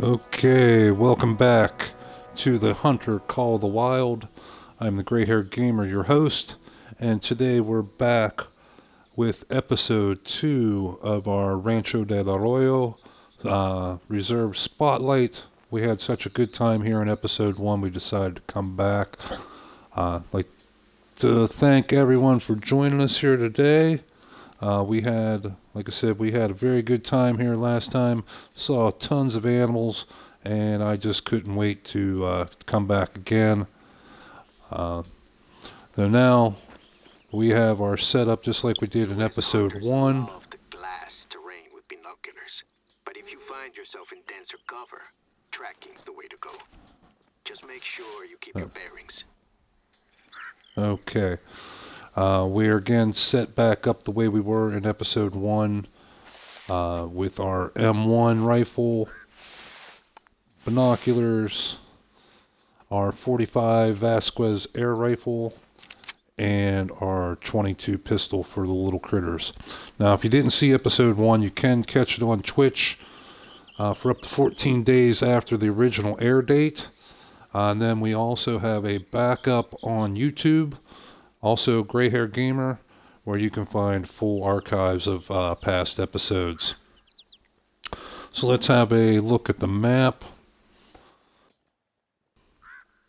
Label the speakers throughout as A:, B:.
A: Okay, welcome back to the Hunter Call the Wild. I'm the gray-haired gamer, your host, and today we're back with episode 2 of our Rancho del Arroyo Reserve Spotlight. We had such a good time here in episode 1, we decided to come back. I'd like to thank everyone for joining us here today. Like I said, we had a very good time here last time. Saw tons of animals, and I just couldn't wait to come back again. So now we have our setup just like we did in episode 1.
B: Love the glass terrain with binoculars, but if you find yourself in denser cover, tracking's the way to go. Just make sure you keep your bearings.
A: Okay. We are again set back up the way we were in episode 1 with our M1 rifle, binoculars, our 45 Vasquez air rifle, and our 22 pistol for the little critters. Now, if you didn't see episode 1, you can catch it on Twitch for up to 14 days after the original air date. And then we also have a backup on YouTube. Also, Gray Hair Gamer, where you can find full archives of past episodes. So let's have a look at the map.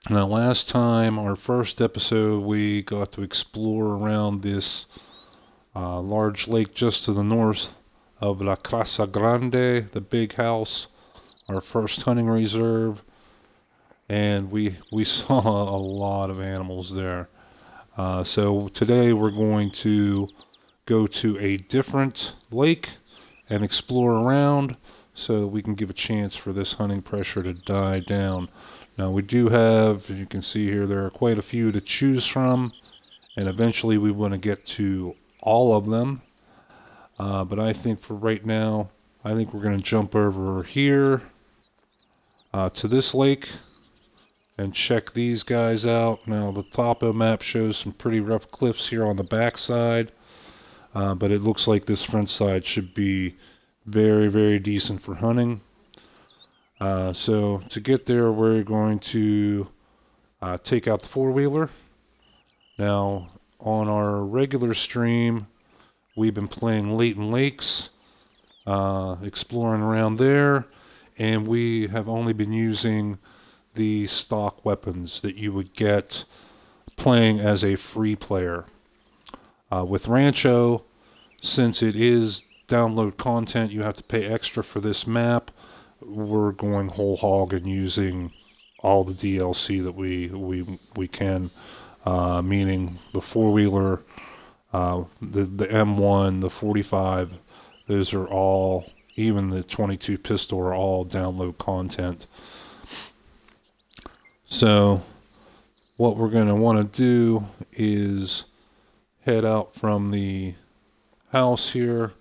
A: Now, last time, our first episode, we got to explore around this large lake just to the north of La Casa Grande, the big house, our first hunting reserve. And we saw a lot of animals there. So today we're going to go to a different lake and explore around so that we can give a chance for this hunting pressure to die down. Now we do have, as you can see here, there are quite a few to choose from, and eventually we want to get to all of them. But I think for right now, I think we're going to jump over here to this lake and check these guys out. Now the topo map shows some pretty rough cliffs here on the back side, but it looks like this front side should be very, very decent for hunting. So to get there, we're going to take out the four-wheeler. Now on our regular stream, we've been playing Leighton Lakes, exploring around there, and we have only been using the stock weapons that you would get playing as a free player. With Rancho, since it is download content, you have to pay extra for this map. We're going whole hog and using all the DLC that we can, meaning the four-wheeler, the M1, the 45. Those are all, even the 22 pistol, are all download content. So what we're going to want to do is head out from the house here,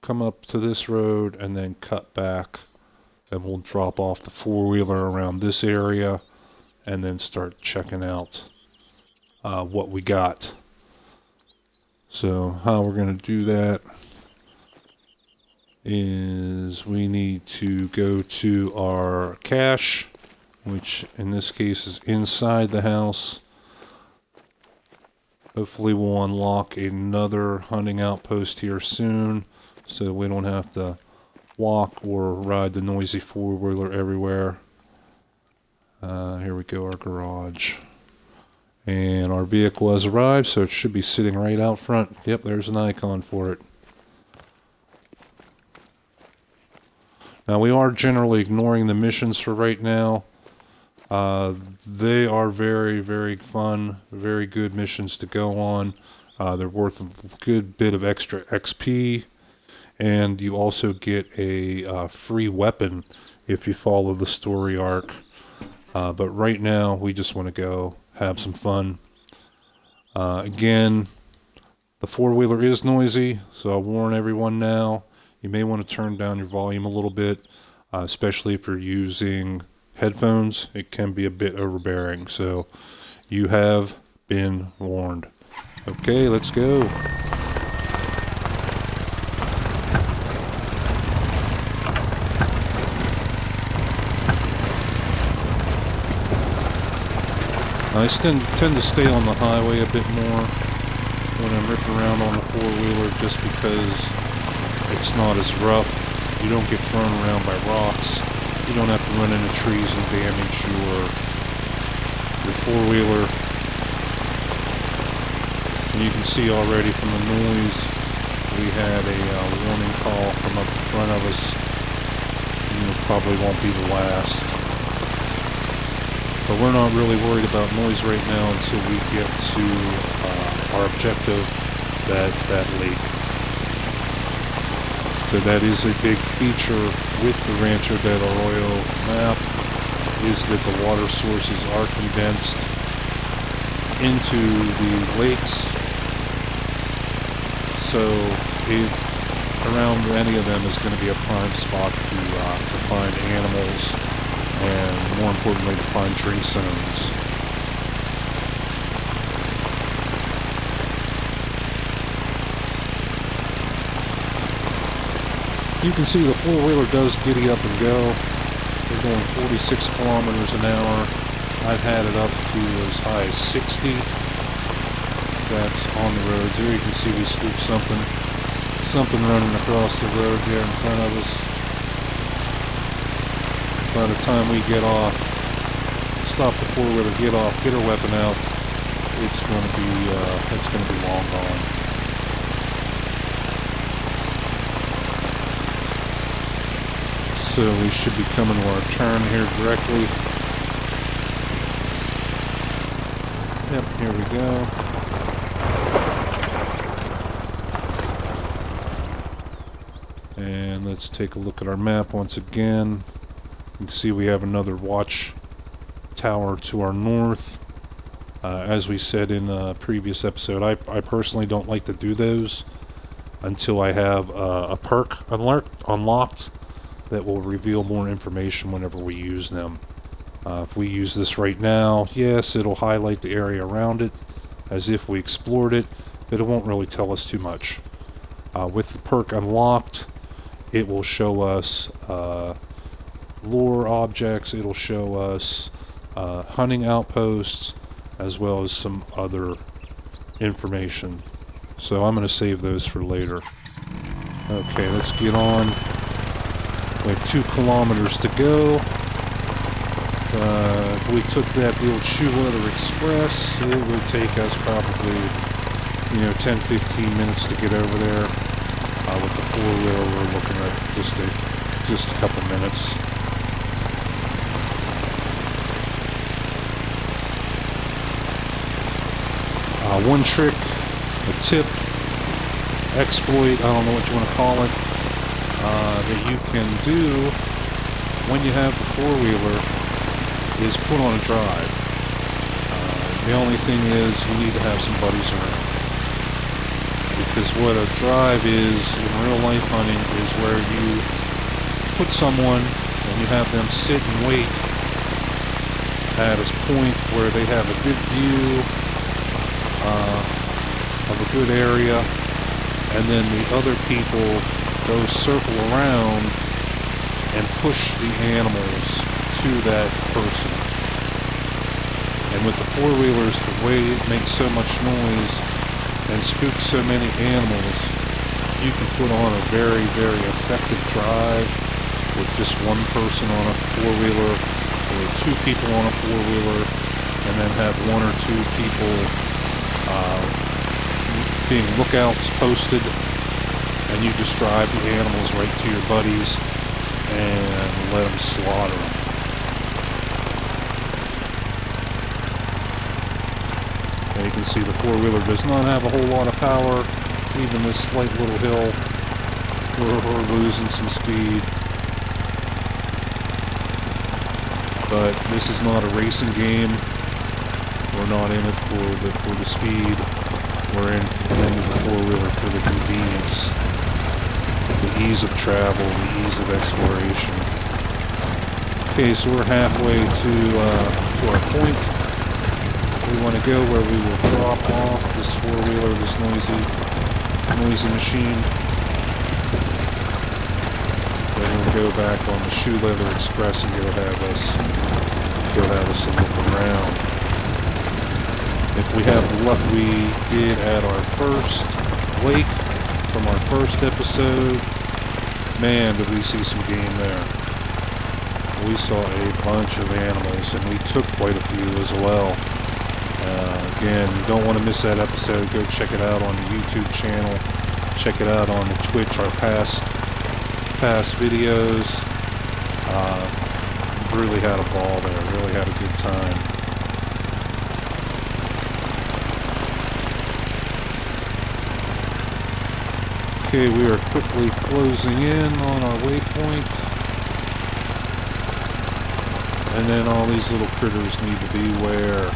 A: come up to this road, and then cut back, and we'll drop off the four-wheeler around this area and then start checking out what we got. So how we're going to do that is we need to go to our cache, which in this case is inside the house. Hopefully we'll unlock another hunting outpost here soon, so we don't have to walk or ride the noisy four-wheeler everywhere. Here we go, our garage. And our vehicle has arrived, so it should be sitting right out front. Yep, there's an icon for it. Now we are generally ignoring the missions for right now. They are very, very fun, very good missions to go on. They're worth a good bit of extra XP, and you also get a free weapon if you follow the story arc. But right now, we just want to go have some fun. Again, the four-wheeler is noisy, so I'll warn everyone now. You may want to turn down your volume a little bit, especially if you're using headphones. It can be a bit overbearing, so you have been warned. Okay, let's go. I tend to stay on the highway a bit more when I'm ripping around on the four-wheeler, just because it's not as rough. You don't get thrown around by rocks. You don't have to run into trees and damage your four-wheeler. And you can see already from the noise, we had a warning call from up in front of us. And it probably won't be the last. But we're not really worried about noise right now until we get to our objective, that lake. So that is a big feature with the Rancho del Arroyo map, is that the water sources are condensed into the lakes. So around any of them is going to be a prime spot to find animals, and more importantly to find drink zones. You can see the four-wheeler does giddy up and go. We're going 46 kilometers an hour. I've had it up to as high as 60. That's on the road. There you can see we scooped something running across the road there in front of us. By the time we get off, stop the four-wheeler, get off, get our weapon out, it's going to be long gone. So we should be coming to our turn here directly. Yep, here we go. And let's take a look at our map once again. You can see we have another watch tower to our north. As we said in a previous episode, I personally don't like to do those until I have a perk unlocked that will reveal more information whenever we use them. If we use this right now, yes, it'll highlight the area around it as if we explored it, but it won't really tell us too much. With the perk unlocked, it will show us lore objects, it'll show us hunting outposts, as well as some other information. So I'm going to save those for later. Okay, let's get on. We have 2 kilometers to go. If we took the old shoe leather express, it would take us probably 10-15 minutes to get over there. With the four-wheeler, we're looking at just a couple minutes. One trick, a tip, exploit, I don't know what you want to call it, that you can do when you have the four-wheeler is put on a drive. The only thing is you need to have some buddies around. Because what a drive is in real life hunting is where you put someone and you have them sit and wait at a point where they have a good view of a good area, and then the other people go circle around and push the animals to that person. And with the four-wheelers, the way it makes so much noise and spooks so many animals, you can put on a very, very effective drive with just one person on a four-wheeler, or 2 people on a four-wheeler, and then have 1 or 2 people being lookouts posted, and you just drive the animals right to your buddies and let them slaughter them. And you can see the four-wheeler does not have a whole lot of power. Even this slight little hill, we're losing some speed. But this is not a racing game. We're not in it for the speed. We're in the four-wheeler for the convenience, the ease of travel, the ease of exploration. Okay, so we're halfway to our point. We want to go where we will drop off this four-wheeler, this noisy machine. Then we'll go back on the Shoe Leather Express and go have us a look around. if we have the luck we did at our first lake from our first episode, man, did we see some game there. We saw a bunch of animals, and we took quite a few as well. Again, you don't want to miss that episode. Go check it out on the YouTube channel. Check it out on the Twitch, our past videos. Really had a ball there. Really had a good time. Okay, we are quickly closing in on our waypoint. And then all these little critters need to beware.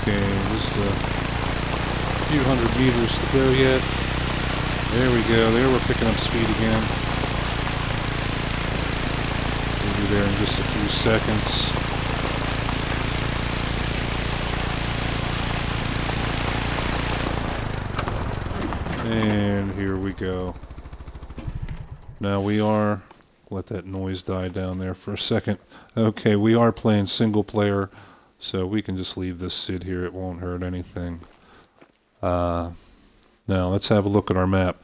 A: Okay, just a few hundred meters to go yet. There we go. There we're picking up speed again. We'll be there in just a few seconds. And here we go. Now we are... Let that noise die down there for a second. Okay, we are playing single player. So we can just leave this sit here. It won't hurt anything. Now let's have a look at our map.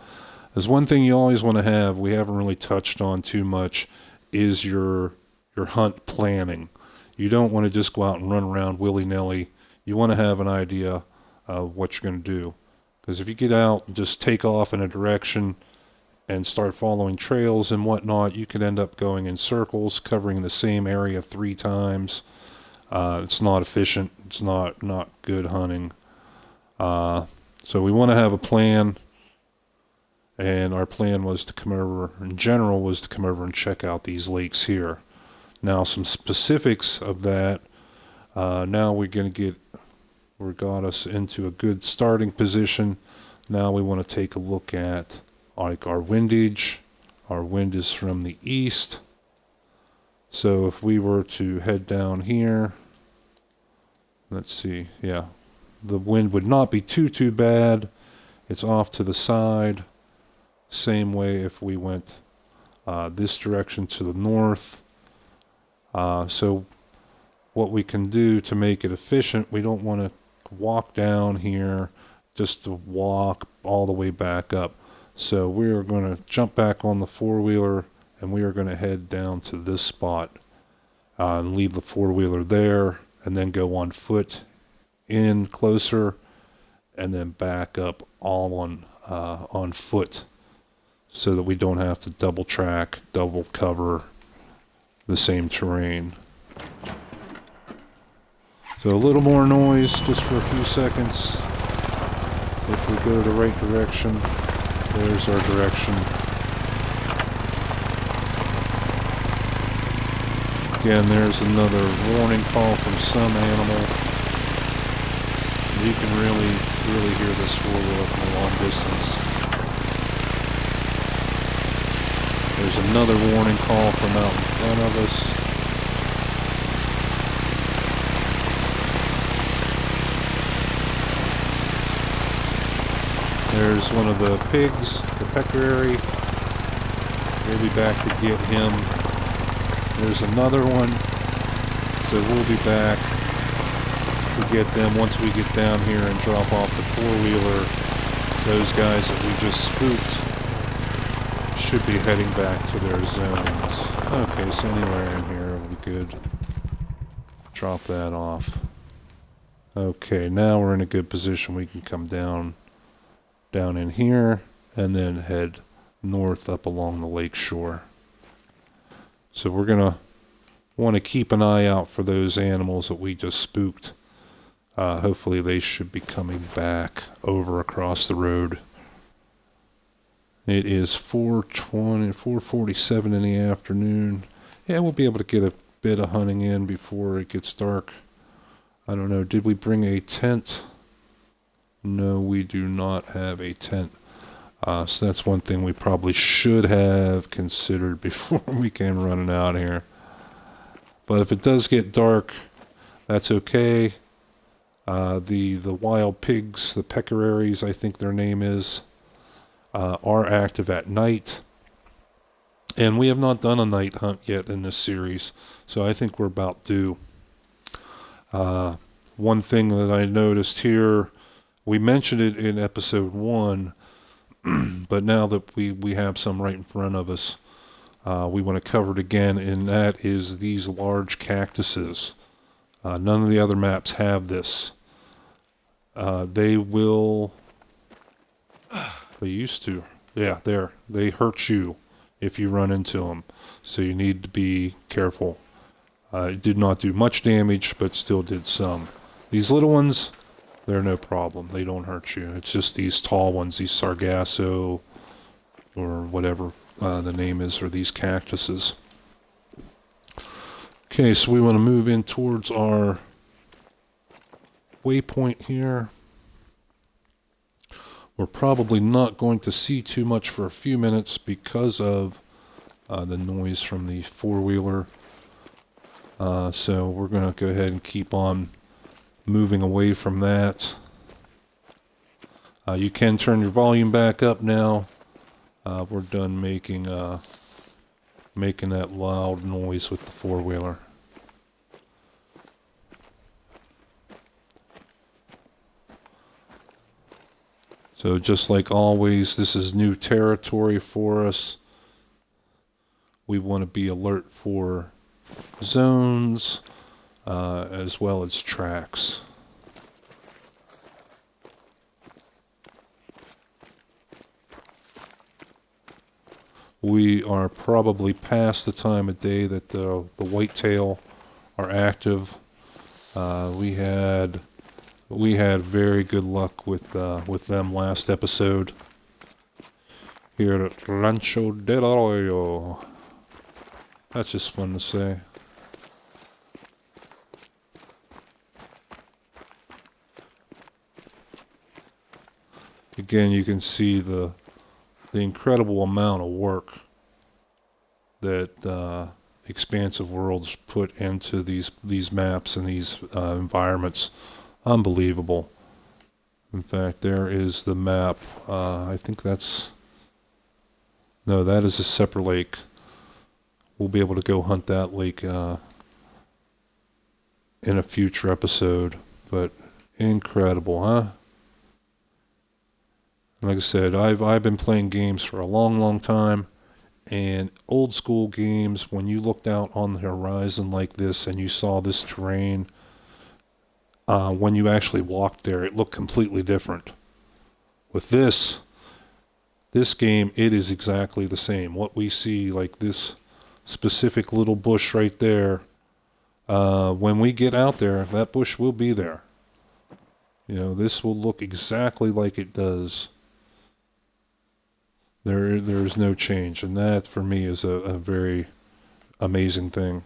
A: There's one thing you always want to have, we haven't really touched on too much, is your hunt planning. You don't want to just go out and run around willy-nilly. You want to have an idea of what you're going to do. Because if you get out and just take off in a direction and start following trails and whatnot, you could end up going in circles, covering the same area 3 times. It's not efficient. It's not good hunting. So we want to have a plan, and our plan was to come over, in general, was to come over and check out these lakes here. Now, some specifics of that. Now we're going to got us into a good starting position. Now we want to take a look at like our windage. Our wind is from the east. So if we were to head down here, let's see, yeah, the wind would not be too bad. It's off to the side. Same way if we went this direction to the north. So what we can do to make it efficient, we don't want to walk down here just to walk all the way back up. So we are going to jump back on the four-wheeler, and we are going to head down to this spot and leave the four-wheeler there, and then go on foot in closer, and then back up all on foot, so that we don't have to double track, double cover the same terrain. So a little more noise just for a few seconds. If we go the right direction, there's our direction. Again, there's another warning call from some animal. You can really hear this four-wheeler from a long distance. There's another warning call from out in front of us. There's one of the pigs, the peccary. We'll be back to get him. There's another one. So we'll be back to get them once we get down here and drop off the four-wheeler. Those guys that we just spooked should be heading back to their zones. Okay, so anywhere in here will be good. Drop that off. Okay, now we're in a good position. We can come down in here and then head north up along the lake shore. So we're going to want to keep an eye out for those animals that we just spooked. Hopefully they should be coming back over across the road. It is 4:47 in the afternoon. Yeah, we'll be able to get a bit of hunting in before it gets dark. I don't know, did we bring a tent? No, we do not have a tent. So that's one thing we probably should have considered before we came running out here. But if it does get dark, that's okay. The wild pigs, the peccaries, I think their name is, are active at night. And we have not done a night hunt yet in this series, so I think we're about due. One thing that I noticed here, we mentioned it in episode 1, but now that we have some right in front of us, we want to cover it again, and that is these large cactuses. None of the other maps have this. They used to. Yeah, they hurt you if you run into them. So you need to be careful. It did not do much damage, but still did some. These little ones, they're no problem. They don't hurt you. It's just these tall ones, these Sargasso, or whatever the name is, or these cactuses. Okay, so we want to move in towards our waypoint here. We're probably not going to see too much for a few minutes because of the noise from the four-wheeler. So we're going to go ahead and keep on moving away from that. You can turn your volume back up now. We're done making that loud noise with the four-wheeler. So just like always, this is new territory for us. We want to be alert for zones as well as tracks. We are probably past the time of day that the whitetail are active. We had very good luck with them last episode here at Rancho del Arroyo. That's just fun to say. Again, you can see the incredible amount of work that Expansive Worlds put into these maps and these environments. Unbelievable. In fact, there is the map. I think that is a separate lake. We'll be able to go hunt that lake in a future episode. But incredible, huh? Like I said, I've been playing games for a long time, and old school games, when you looked out on the horizon like this and you saw this terrain, when you actually walked there, it looked completely different. With this game, it is exactly the same. What we see, like this specific little bush right there, when we get out there, that bush will be there. You know, this will look exactly like it does. There's no change, and that for me is a very amazing thing.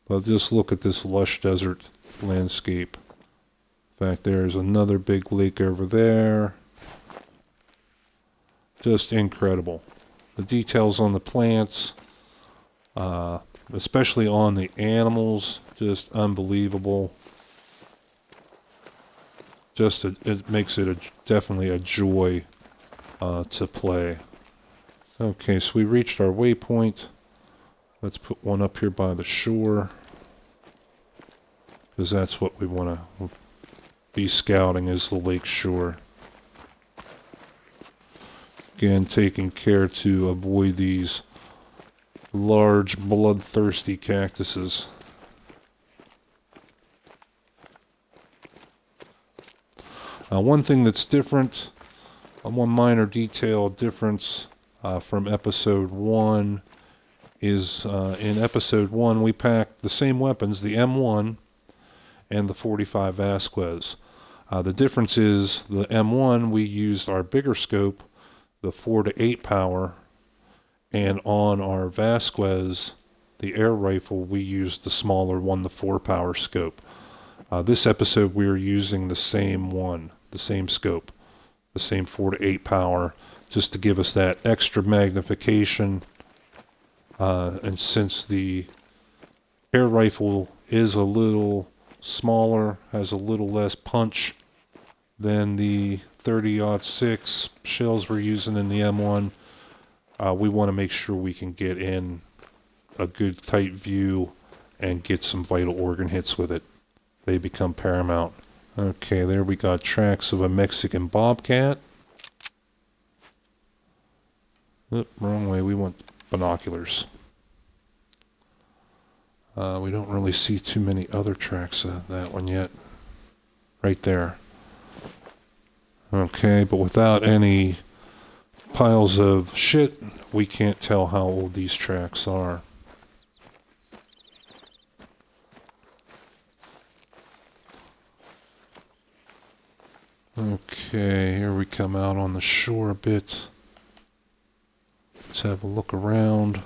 A: But just look at this lush desert landscape. In fact, there's another big lake over there. Just incredible. The details on the plants, especially on the animals, just unbelievable. It makes it definitely a joy to play. Okay, so we reached our waypoint. Let's put one up here by the shore, because that's what we want to be scouting, is the lake shore. Again, taking care to avoid these large bloodthirsty cactuses. One thing that's different, one minor detail difference from episode 1 is in episode 1 we packed the same weapons, the M1 and the .45 Vasquez. The difference is the M1 we used our bigger scope, the 4 to 8 power, and on our Vasquez, the air rifle, we used the smaller 1 to 4 power scope. This episode we are using the same one, the same scope. the same 4 to 8 power, just to give us that extra magnification. And since the air rifle is a little smaller, has a little less punch than the 30-06 shells we're using in the M1, we want to make sure we can get in a good tight view and get some vital organ hits with it. They become paramount. Okay, there we got tracks of a Mexican bobcat. Oop, wrong way, we want binoculars. We don't really see too many other tracks of that one yet. Right there. Okay, but without any piles of shit, we can't tell how old these tracks are. Okay, here we come out on the shore a bit. Let's have a look around.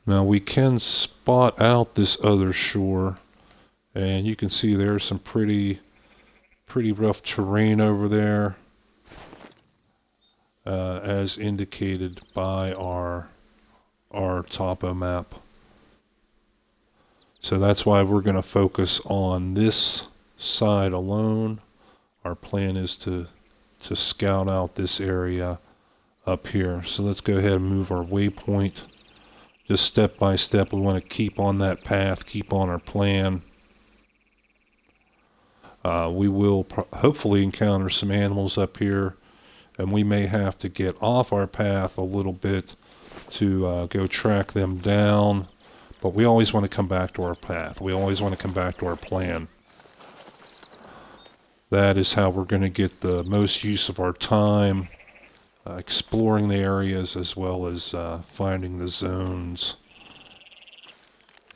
A: Now we can spot out this other shore, and you can see there's some pretty rough terrain over there, as indicated by our topo map. So that's why we're going to focus on this side alone. Our plan is to scout out this area up here. So let's go ahead and move our waypoint. Just step by step, we want to keep on that path, keep on our plan. We will hopefully encounter some animals up here, and we may have to get off our path a little bit to go track them down. But we always want to come back to our path. We always want to come back to our plan. That is how we're going to get the most use of our time, exploring the areas as well as finding the zones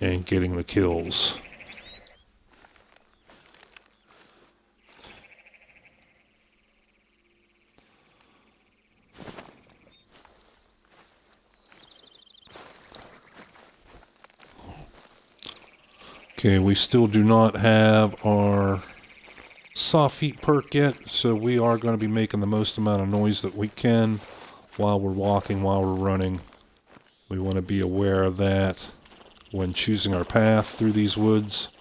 A: and getting the kills. Okay, we still do not have our soft feet perk yet, so we are going to be making the most amount of noise that we can while we're walking, while we're running. We want to be aware of that when choosing our path through these woods.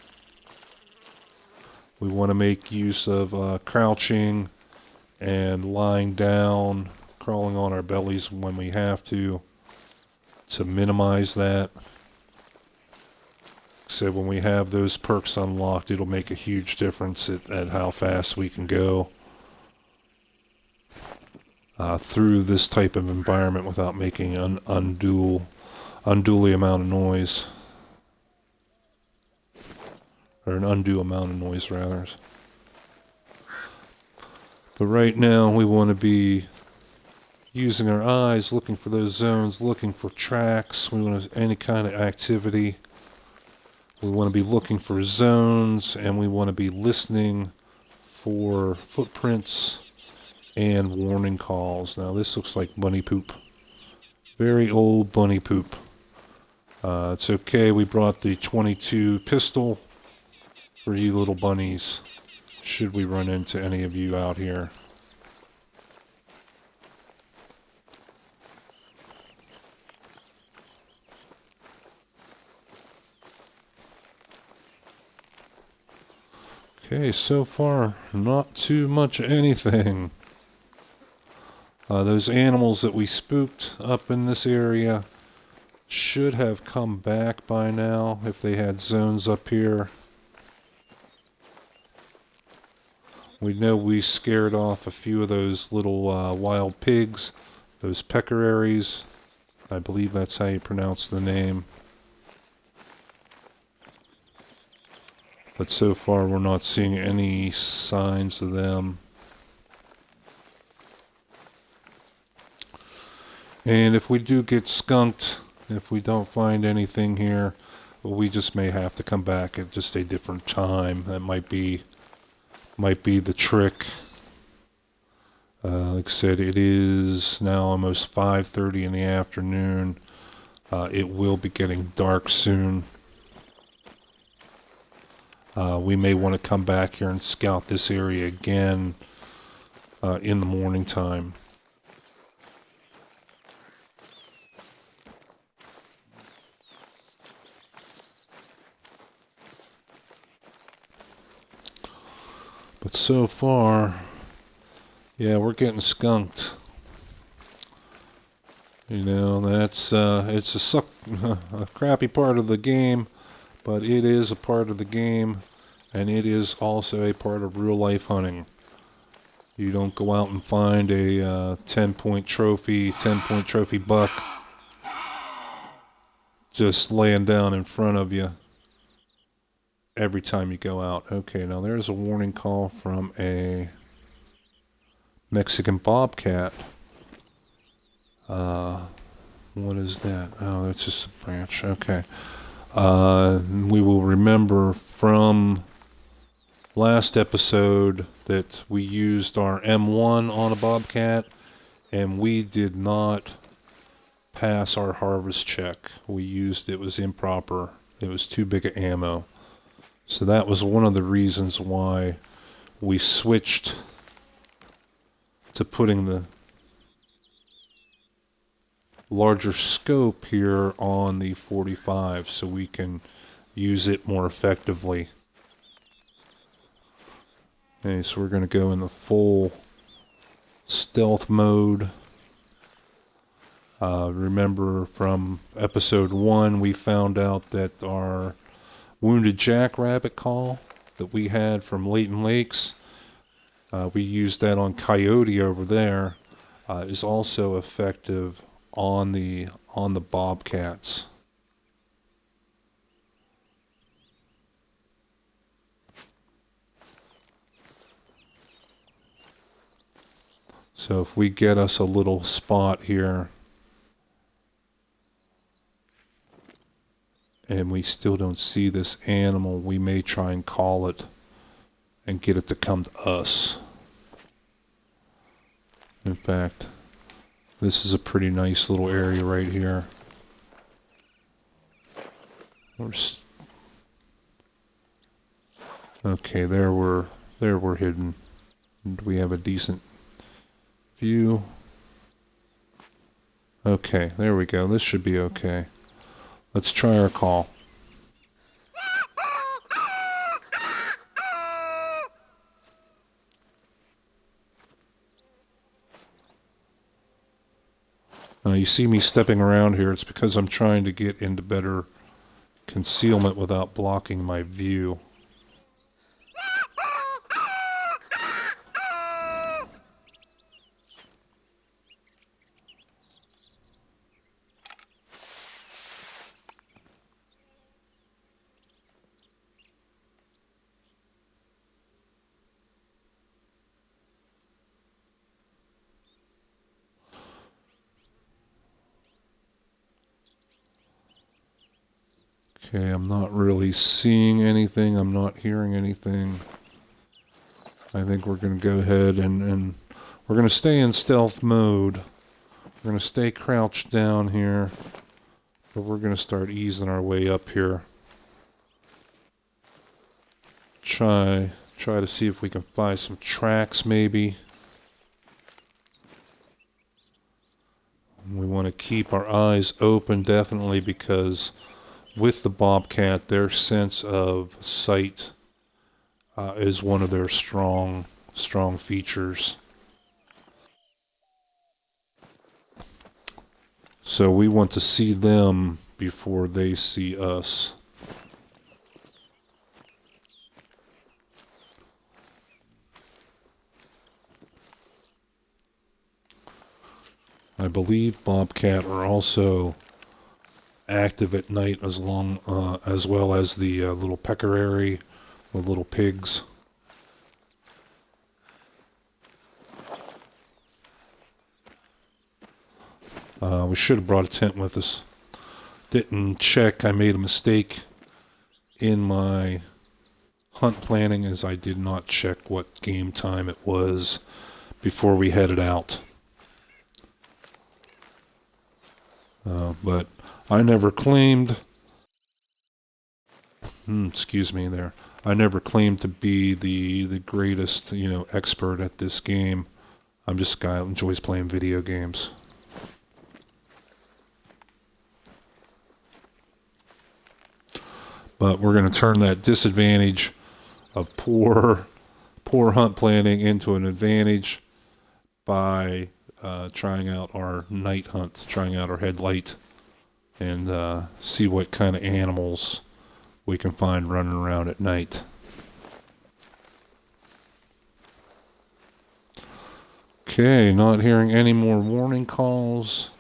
A: We want to make use of crouching and lying down, crawling on our bellies when we have to minimize that. So when we have those perks unlocked, it'll make a huge difference at how fast we can go through this type of environment without making an unduly amount of noise. Or an undue amount of noise, rather. But right now, we want to be using our eyes, looking for those zones, looking for tracks. We want any kind of activity. We want to be looking for zones, and we want to be listening for footprints and warning calls. Now, this looks like bunny poop. Very old bunny poop. It's okay. We brought the .22 pistol for you little bunnies, should we run into any of you out here. Okay, so far, not too much anything. Those animals that we spooked up in this area should have come back by now if they had zones up here. We know we scared off a few of those little wild pigs, those peccaries. I believe that's how you pronounce the name. But so far we're not seeing any signs of them. And if we do get skunked, if we don't find anything here, we just may have to come back at just a different time. That might be the trick. Like I said, it is now almost 5:30 in the afternoon. It will be getting dark soon. We may want to come back here and scout this area again in the morning time. But so far, yeah, we're getting skunked. You know, that's it's a crappy part of the game, but it is a part of the game, and it is also a part of real life hunting. You don't go out and find a 10-point trophy buck just laying down in front of you every time you go out. Okay, now there's a warning call from a Mexican bobcat. What is that? Oh, that's just a branch. Okay. We will remember from last episode that we used our M1 on a bobcat, and we did not pass our harvest check. It was improper. It was too big of ammo. So that was one of the reasons why we switched to putting the larger scope here on the 45 so we can use it more effectively. Okay, so we're going to go in the full stealth mode. Remember from episode 1 we found out that our wounded jackrabbit call that we had from Leighton Lakes, we used that on coyote over there, is also effective on the bobcats. So if we get us a little spot here and we still don't see this animal, we may try and call it and get it to come to us. In fact, this is a pretty nice little area right here. Okay, there we're hidden. Do we have a decent view? Okay, there we go. This should be okay. Let's try our call. You see me stepping around here. It's because I'm trying to get into better concealment without blocking my view. Okay, I'm not really seeing anything. I'm not hearing anything. I think we're going to go ahead and we're going to stay in stealth mode. We're going to stay crouched down here, but we're going to start easing our way up here. Try to see if we can find some tracks maybe. We want to keep our eyes open definitely, because with the bobcat, their sense of sight is one of their strong features. So we want to see them before they see us. I believe bobcat are also active at night as well as the little peccary, the little pigs. We should have brought a tent with us. Didn't check. I made a mistake in my hunt planning, as I did not check what game time it was before we headed out. But I never claimed, excuse me there, I never claimed to be the greatest, expert at this game. I'm just a guy who enjoys playing video games. But we're going to turn that disadvantage of poor hunt planning into an advantage by trying out our night hunt, trying out our headlight, and see what kind of animals we can find running around at night. Okay, not hearing any more warning calls.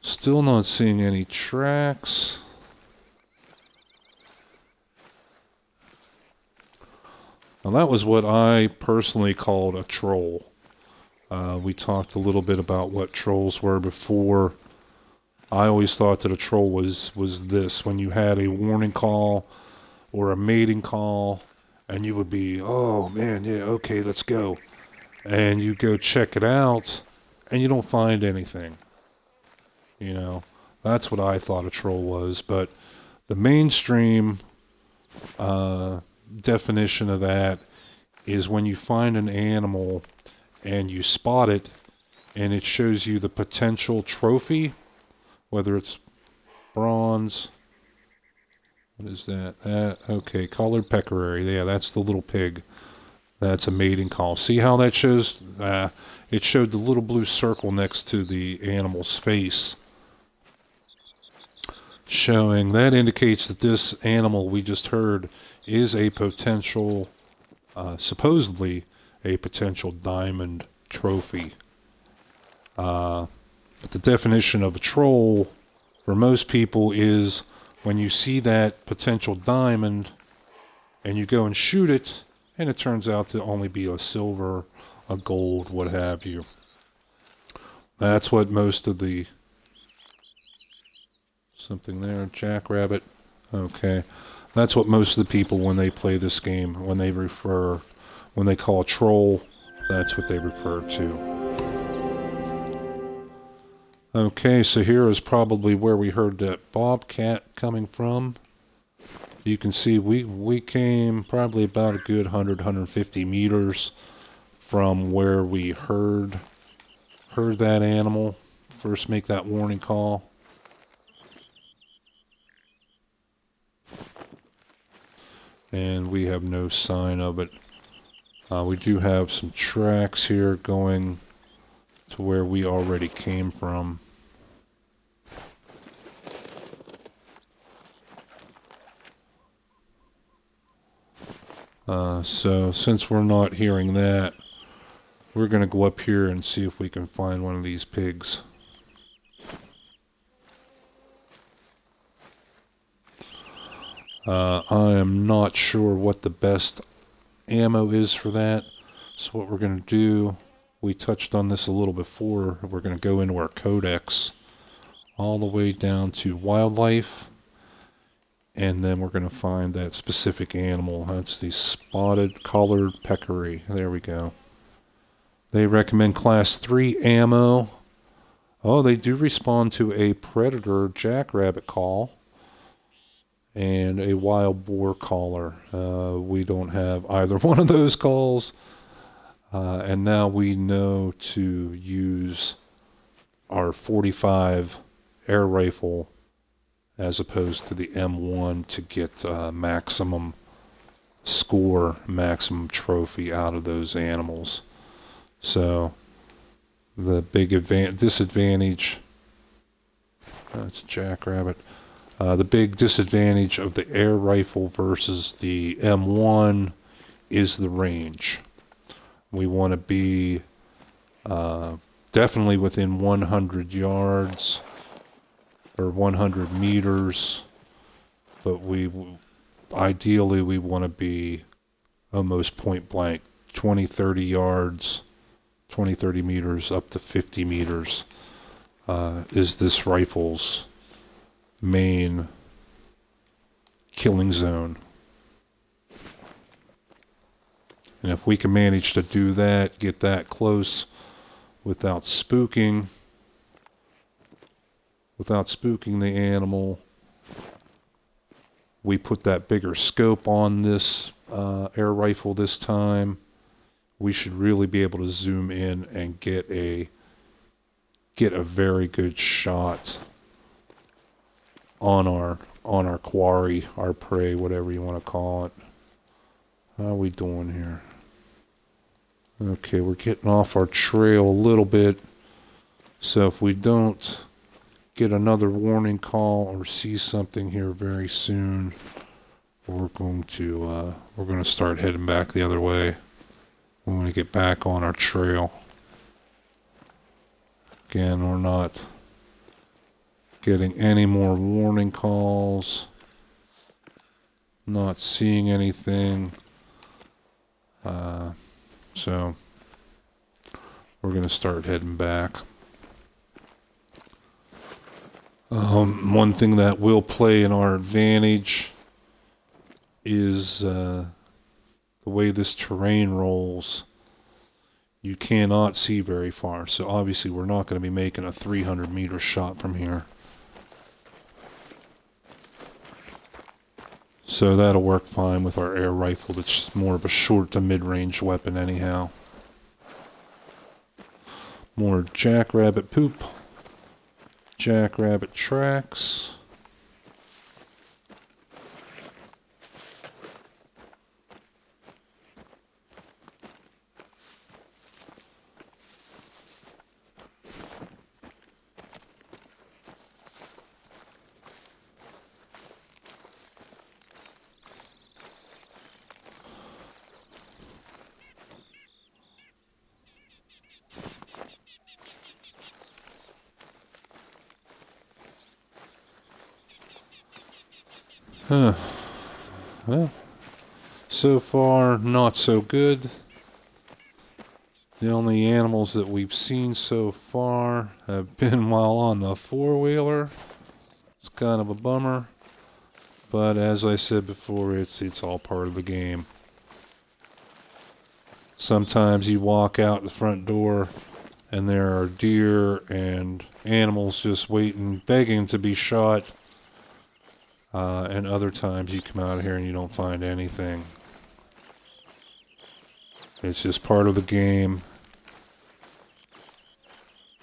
A: Still not seeing any tracks. Now that was what I personally called a troll. We talked a little bit about what trolls were before. I always thought that a troll was this, when you had a warning call or a mating call, and you would be, oh man, yeah, okay, let's go. And you go check it out, and you don't find anything. That's what I thought a troll was. But the mainstream definition of that is when you find an animal and you spot it, and it shows you the potential trophy, whether it's bronze. What is that? Okay, colored peccary. Yeah, that's the little pig. That's a mating call. See how that shows? It showed the little blue circle next to the animal's face, showing that indicates that this animal we just heard is a potential, supposedly a potential diamond trophy. But the definition of a troll for most people is when you see that potential diamond and you go and shoot it, and it turns out to only be a silver, a gold, what have you. That's what most of the... Something there, jackrabbit. Okay. That's what most of the people, when they play this game, when they call a troll, that's what they refer to. Okay, so here is probably where we heard that bobcat coming from. You can see we came probably about a good 150 meters from where we heard that animal first make that warning call. And we have no sign of it. We do have some tracks here going to where we already came from. So since we're not hearing that, we're going to go up here and see if we can find one of these pigs. I am not sure what the best ammo is for that. So what we're going to do, we touched on this a little before, we're going to go into our codex all the way down to wildlife, and then we're going to find that specific animal. That's the spotted collared peccary. There we go. They recommend class 3 ammo. Oh, they do respond to a predator jackrabbit call and a wild boar caller. We don't have either one of those calls. And now we know to use our .45 air rifle as opposed to the M1 to get maximum score, maximum trophy out of those animals. So the big disadvantage, that's a jackrabbit. The big disadvantage of the air rifle versus the M1 is the range. We want to be definitely within 100 yards or 100 meters, but ideally we want to be almost point blank, 20, 30 yards, 20, 30 meters up to 50 meters is this rifle's main killing zone. And if we can manage to do that, get that close without spooking the animal, we put that bigger scope on this air rifle this time, we should really be able to zoom in and get a very good shot on our quarry, our prey, whatever you want to call it. How are we doing here? Okay, we're getting off our trail a little bit. So if we don't get another warning call or see something here very soon, we're going to start heading back the other way. We want to get back on our trail. Again, we're not getting any more warning calls. Not seeing anything. So we're going to start heading back. One thing that will play in our advantage is the way this terrain rolls. You cannot see very far, so obviously we're not going to be making a 300-meter shot from here. So that'll work fine with our air rifle. That's more of a short to mid-range weapon anyhow. More jackrabbit poop. Jackrabbit tracks. Well, so far, not so good. The only animals that we've seen so far have been while on the four-wheeler. It's kind of a bummer. But as I said before, it's all part of the game. Sometimes you walk out the front door and there are deer and animals just waiting, begging to be shot. And other times you come out here and you don't find anything. It's just part of the game.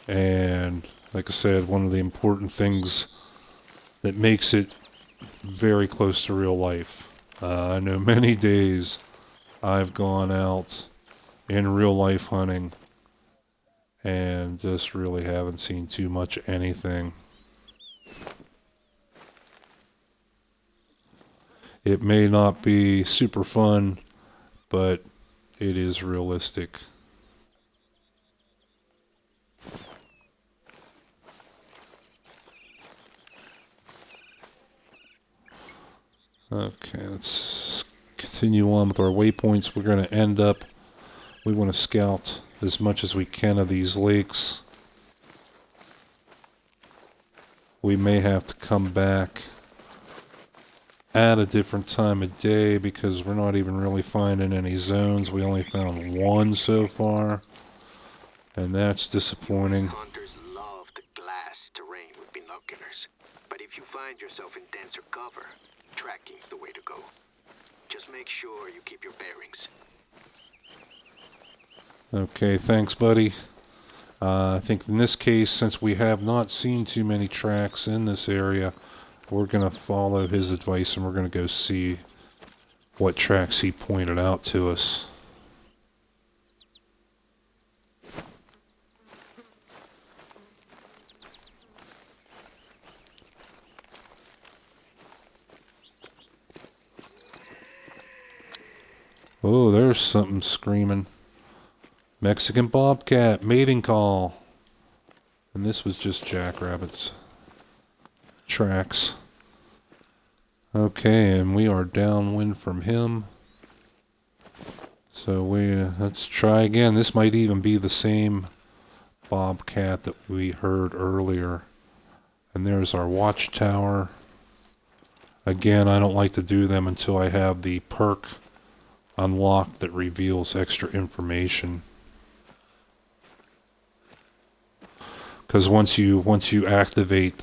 A: And like I said, one of the important things that makes it very close to real life. I know many days I've gone out in real life hunting and just really haven't seen too much anything. It may not be super fun, but it is realistic. Okay, let's continue on with our waypoints. We're going to end up, we want to scout as much as we can of these lakes. We may have to come back at a different time of day because we're not even really finding any zones. We only found one so far, and that's disappointing.
B: Hunters love the glass terrain with binoculars, but if you find yourself in denser cover, tracking's the way to go. Just make sure you keep your bearings.
A: Okay, thanks, buddy. I think in this case, since we have not seen too many tracks in this area, we're going to follow his advice and we're going to go see what tracks he pointed out to us. Oh, there's something screaming. Mexican bobcat, mating call. And this was just jackrabbits. Tracks. Okay, and we are downwind from him. So let's try again. This might even be the same bobcat that we heard earlier. And there's our watchtower. Again, I don't like to do them until I have the perk unlocked that reveals extra information. Because once you activate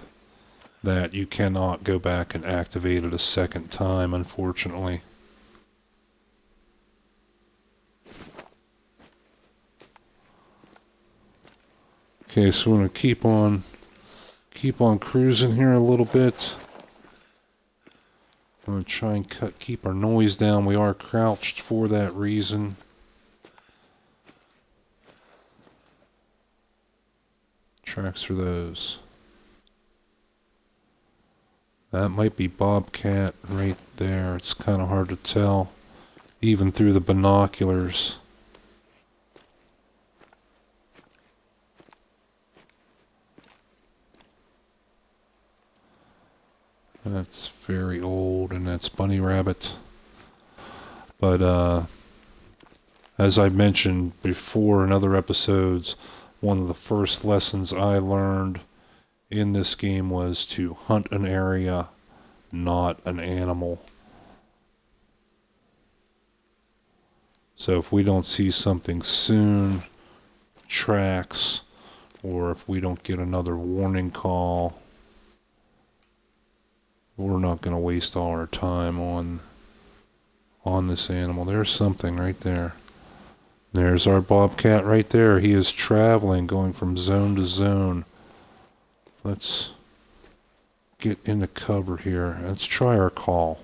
A: that you cannot go back and activate it a second time, unfortunately. Okay, so we're gonna keep on cruising here a little bit. I'm gonna try and keep our noise down. We are crouched for that reason. Tracks are those. That might be bobcat right there. It's kind of hard to tell, even through the binoculars. That's very old, and that's bunny rabbit. But as I mentioned before in other episodes, one of the first lessons I learned in this game was to hunt an area, not an animal. So if we don't see something soon, tracks, or if we don't get another warning call, we're not going to waste all our time on this animal. There's something right there. There's our bobcat right there. He is traveling, going from zone to zone. Let's get into cover here. Let's try our call.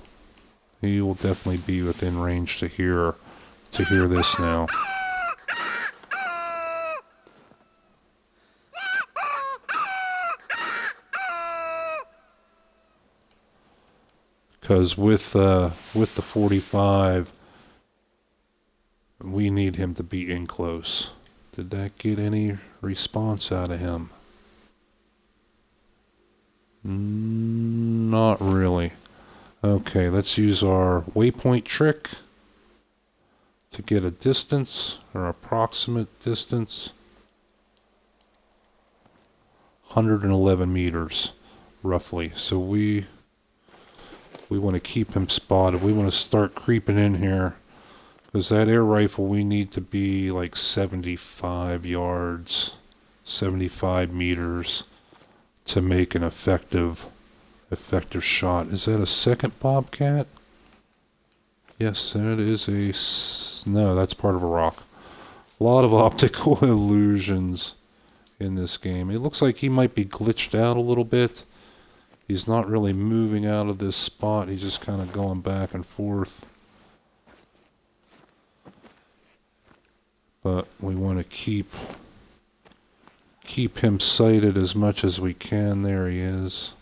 A: He will definitely be within range to hear this now. Because with the 45, we need him to be in close. Did that get any response out of him? Not really. Okay, let's use our waypoint trick to get a distance, or approximate distance. 111 meters, roughly. So we want to keep him spotted. We want to start creeping in here, because that air rifle, we need to be like 75 yards, 75 meters to make an effective shot. Is that a second bobcat? Yes, that is no, that's part of a rock. A lot of optical illusions in this game. It looks like he might be glitched out a little bit. He's not really moving out of this spot. He's just kind of going back and forth. But we want to keep him sighted as much as we can. There he is.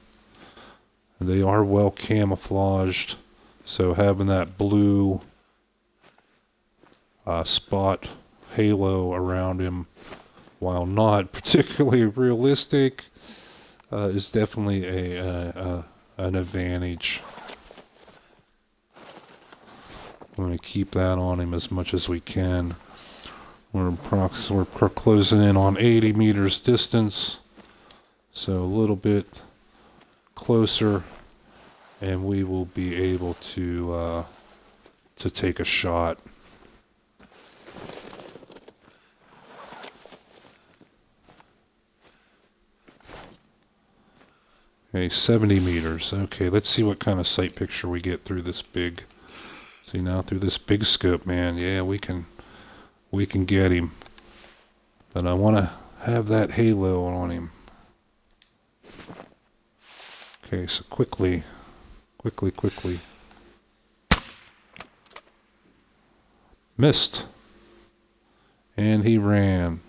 A: And they are well camouflaged, so having that blue spot halo around him, while not particularly realistic, is definitely an advantage. I'm going to keep that on him as much as we can. We're closing in on 80 meters distance, so a little bit closer, and we will be able to take a shot. Okay, 70 meters. Okay, let's see what kind of sight picture we get through this big. See now, through this big scope, man. Yeah, we can get him. But I want to have that halo on him. Okay, so quickly. Missed. And he ran.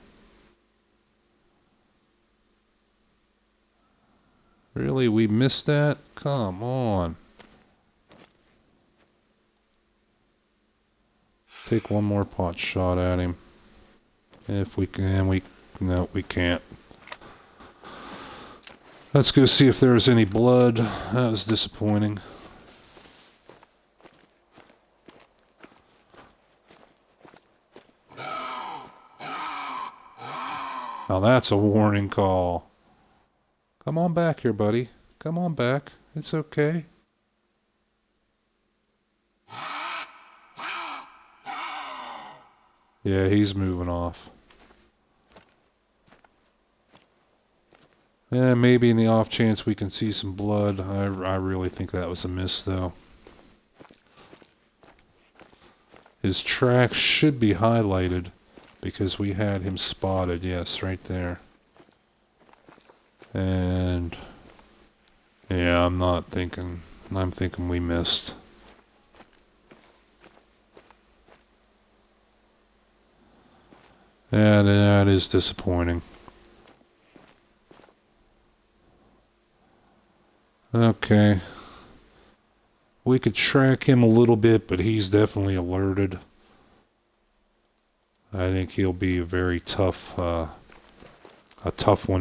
A: Really, we missed that? Come on. Take one more pot shot at him. If we can, no, we can't. Let's go see if there's any blood. That was disappointing. Now that's a warning call. Come on back here, buddy. Come on back. It's okay. Yeah, he's moving off. Maybe in the off chance we can see some blood. I really think that was a miss, though. His tracks should be highlighted because we had him spotted. Yes, right there. And yeah, I'm thinking we missed. And that is disappointing. Okay. We could track him a little bit, but he's definitely alerted. I think he'll be a very tough one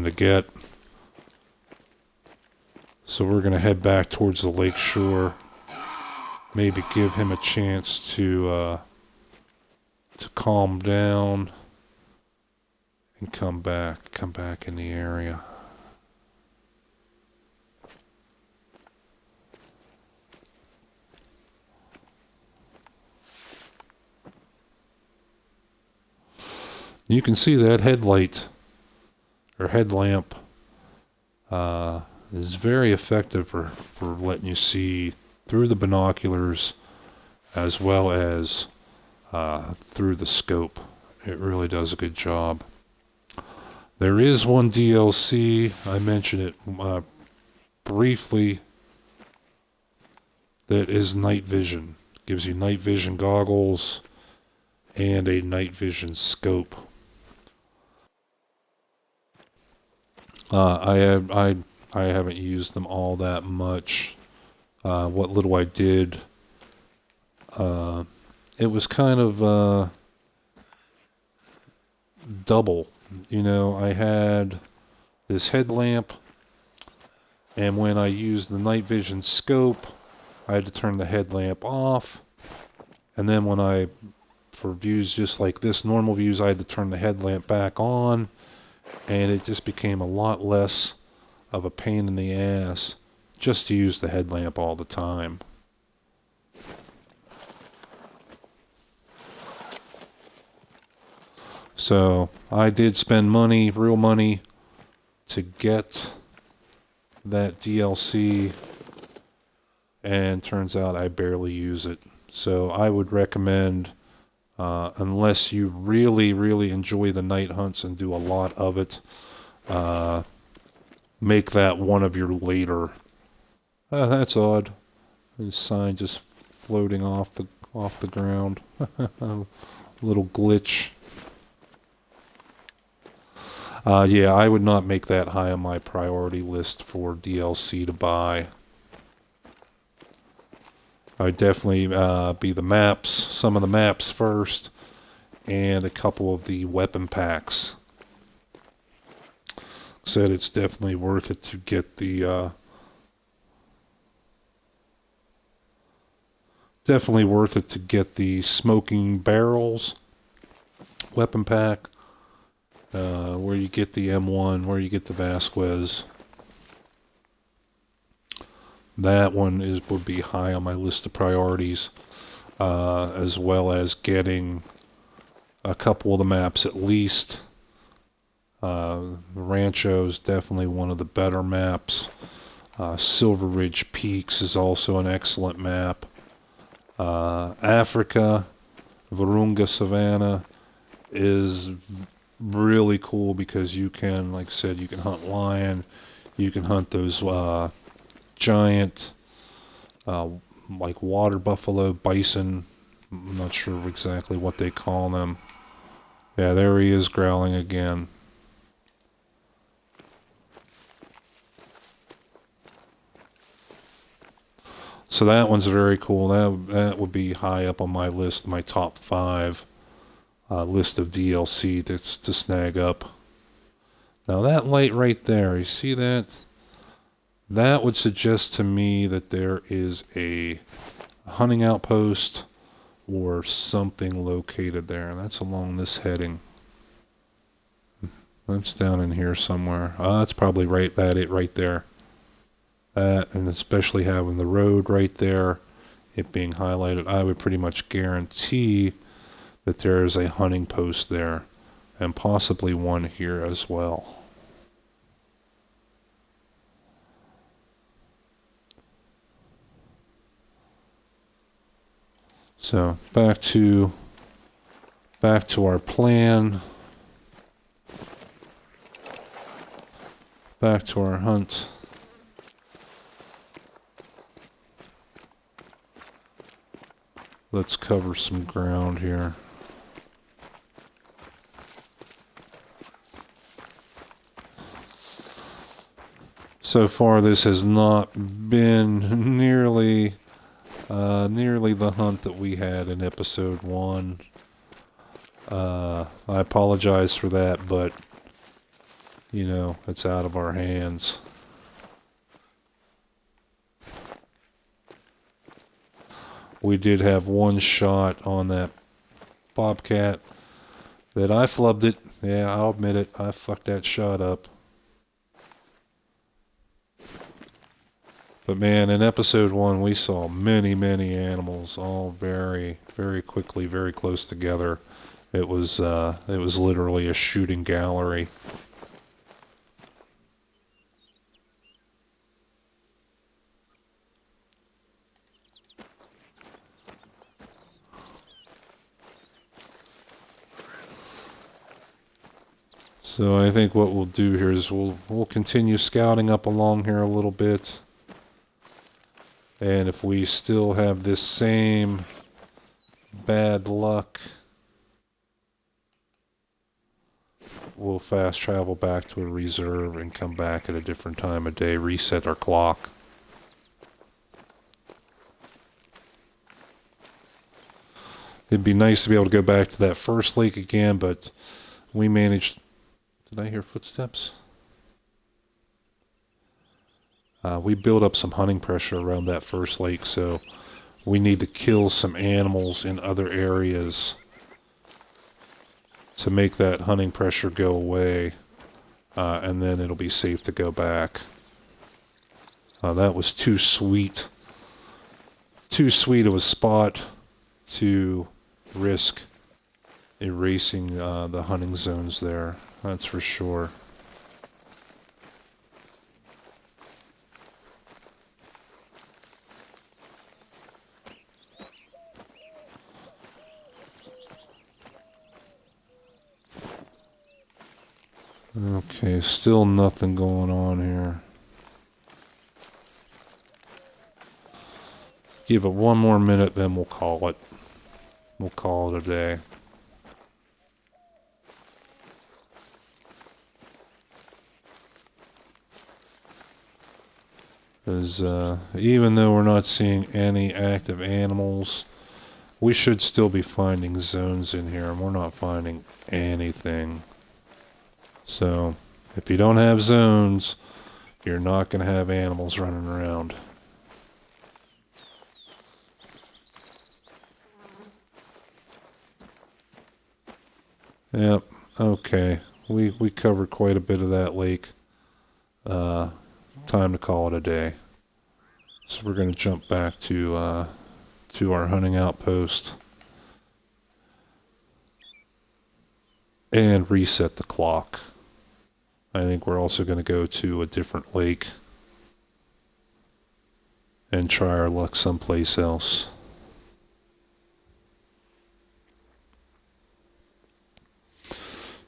A: to get. So we're going to head back towards the lake shore. Maybe give him a chance to calm down and come back in the area. You can see that headlight or headlamp is very effective for letting you see through the binoculars as well as through the scope. It really does a good job. There is one DLC, I mentioned it briefly, that is night vision. Gives you night vision goggles and a night vision scope. I haven't used them all that much. What little I did, it was kind of double. You know, I had this headlamp, and when I used the night vision scope, I had to turn the headlamp off. And then for views just like this, normal views, I had to turn the headlamp back on. And it just became a lot less of a pain in the ass just to use the headlamp all the time. So I did spend money, real money, to get that DLC, and turns out I barely use it. So I would recommend, unless you really, really enjoy the night hunts and do a lot of it, make that one of your later. That's odd. This sign just floating off the ground. A little glitch. Yeah, I would not make that high on my priority list for DLC to buy. I would definitely be the maps, some of the maps first, and a couple of the weapon packs. Said it's definitely worth it to get the smoking barrels weapon pack, where you get the M1, where you get the Vasquez. That one would be high on my list of priorities, as well as getting a couple of the maps at least. Rancho is definitely one of the better maps. Silver Ridge Peaks is also an excellent map. Africa, Virunga Savannah is really cool because you can, like I said, you can hunt lion, you can hunt those giant like water buffalo, bison. I'm not sure exactly what they call them. Yeah, there he is growling again. So that one's very cool. That would be high up on my list, my top 5 list of DLC to snag up. Now that light right there, you see that? That would suggest to me that there is a hunting outpost or something located there. That's along this heading. That's down in here somewhere. That's probably right there. That, and especially having the road right there, it being highlighted, I would pretty much guarantee that there is a hunting post there, and possibly one here as well. So back to our plan. Back to our hunt. Let's cover some ground here. So far, this has not been nearly the hunt that we had in episode 1. I apologize for that, but you know, it's out of our hands. We did have one shot on that bobcat that I flubbed it. Yeah, I'll admit it. I fucked that shot up. But man, in episode 1, we saw many, many animals, all very, very quickly, very close together. It was literally a shooting gallery. So I think what we'll do here is we'll continue scouting up along here a little bit. And if we still have this same bad luck, we'll fast travel back to a reserve and come back at a different time of day, reset our clock. It'd be nice to be able to go back to that first lake again, but we managed... Did I hear footsteps? We built up some hunting pressure around that first lake, so we need to kill some animals in other areas to make that hunting pressure go away, and then it'll be safe to go back. That was too sweet of a spot to risk erasing the hunting zones there, that's for sure. Okay, still nothing going on here. Give it one more minute, then we'll call it. We'll call it a day. Because even though we're not seeing any active animals, we should still be finding zones in here, and we're not finding anything. So, if you don't have zones, you're not going to have animals running around. Yep, okay. We covered quite a bit of that lake. Time to call it a day. So we're going to jump back to our hunting outpost and reset the clock. I think we're also going to go to a different lake and try our luck someplace else.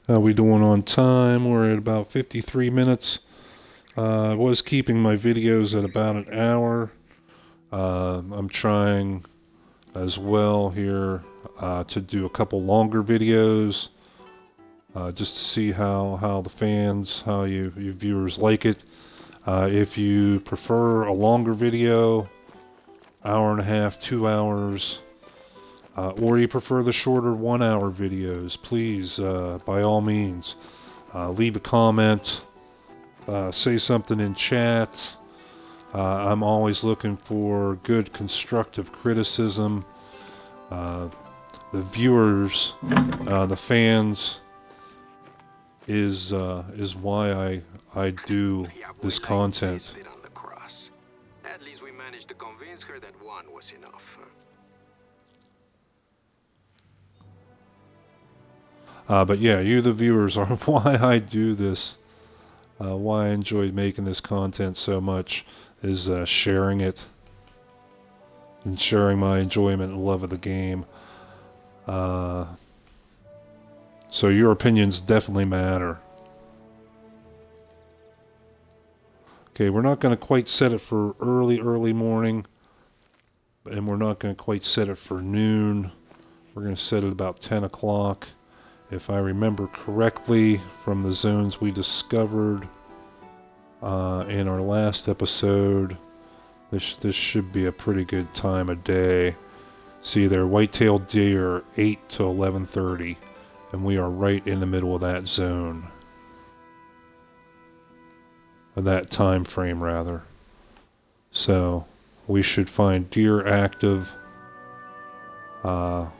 A: How we doing on time? We're at about 53 minutes. I was keeping my videos at about an hour. I'm trying as well here to do a couple longer videos just to see how the fans, how you viewers like it. If you prefer a longer video, hour and a half, 2 hours, or you prefer the shorter 1 hour videos, please, by all means, leave a comment, say something in chat. I'm always looking for good constructive criticism. The viewers, the fans, is why I do this content.
B: At least we managed to convince her that one was enough.
A: But yeah, you the viewers are why I do this. Why I enjoy making this content so much is sharing it. and sharing my enjoyment and love of the game. So your opinions definitely matter. Okay, we're not going to quite set it for early morning, and we're not going to quite set it for noon. We're going to set it about 10 o'clock. If I remember correctly from the zones we discovered in our last episode, this should be a pretty good time of day. See there, white-tailed deer 8 to 11:30, and we are right in the middle of that zone. Of that time frame, rather. So we should find deer active. Now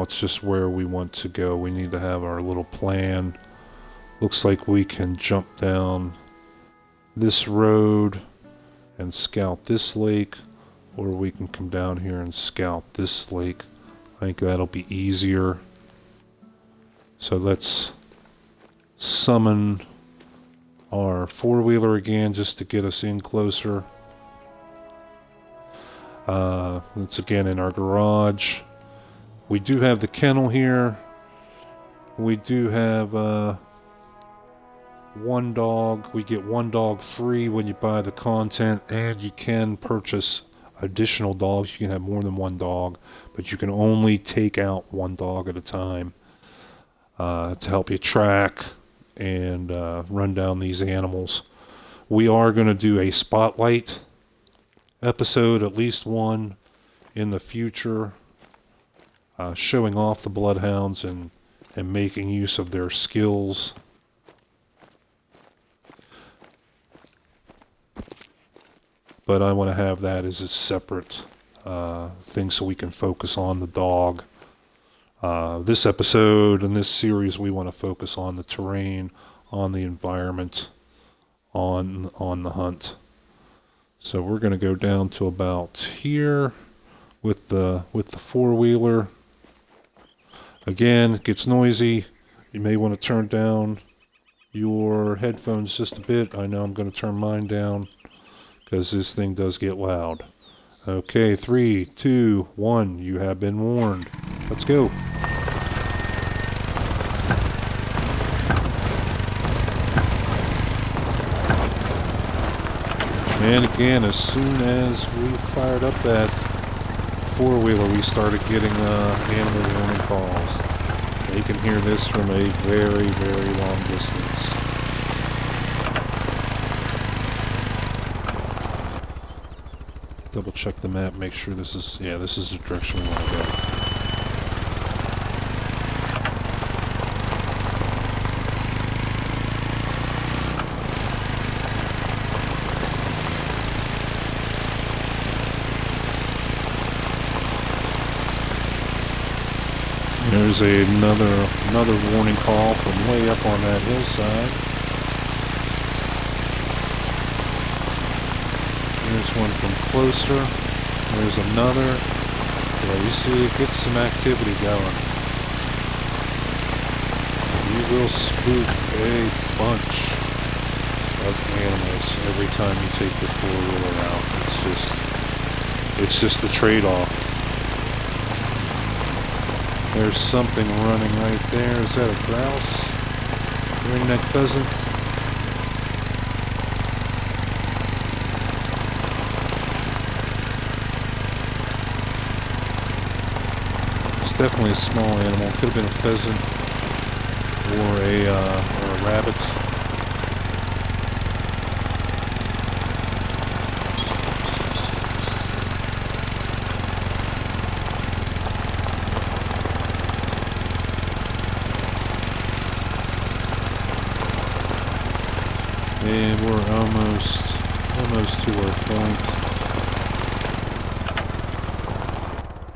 A: it's just where we want to go. We need to have our little plan. Looks like we can jump down this road and scout this lake, or we can come down here and scout this lake. I think that'll be easier. So let's summon our four-wheeler again just to get us in closer. It's again in our garage. We do have the kennel here. We do have one dog. We get one dog free when you buy the content, and you can purchase additional dogs. You can have more than one dog, but you can only take out one dog at a time to help you track and run down these animals. We are going to do a spotlight episode, at least one in the future, showing off the bloodhounds and making use of their skills. But I want to have that as a separate thing so we can focus on the dog. This episode and this series, we want to focus on the terrain, on the environment, on the hunt. So we're going to go down to about here with the four-wheeler. Again, it gets noisy. You may want to turn down your headphones just a bit. I know I'm going to turn mine down because this thing does get loud. Okay, 3, 2, 1. You have been warned. Let's go. And again, as soon as we fired up that four-wheeler, we started getting animal warning calls. You can hear this from a very, very long distance. Double check the map, make sure this is the direction we want to go. There's another warning call from way up on that hillside. There's one from closer. There's another. Yeah, you see it gets some activity going. You will spook a bunch of animals every time you take the four-wheeler out. It's just the trade-off. There's something running right there. Is that a grouse? Ringneck pheasant? It's definitely a small animal. Could have been a pheasant or a rabbit. And we're almost to our point.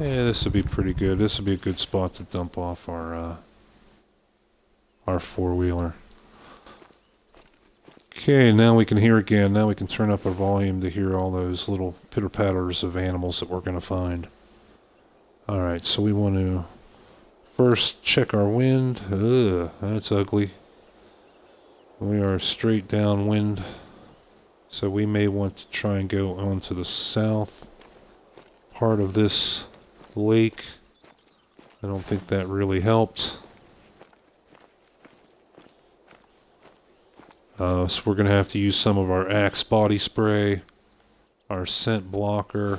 A: Yeah, this will be pretty good. This will be a good spot to dump off our four-wheeler. Okay, now we can hear again. Now we can turn up our volume to hear all those little pitter-patters of animals that we're going to find. Alright, so we want to first check our wind. Ugh, that's ugly. We are straight downwind, so we may want to try and go on to the south. part of this lake. I don't think that really helped. So we're going to have to use some of our Axe body spray, our scent blocker,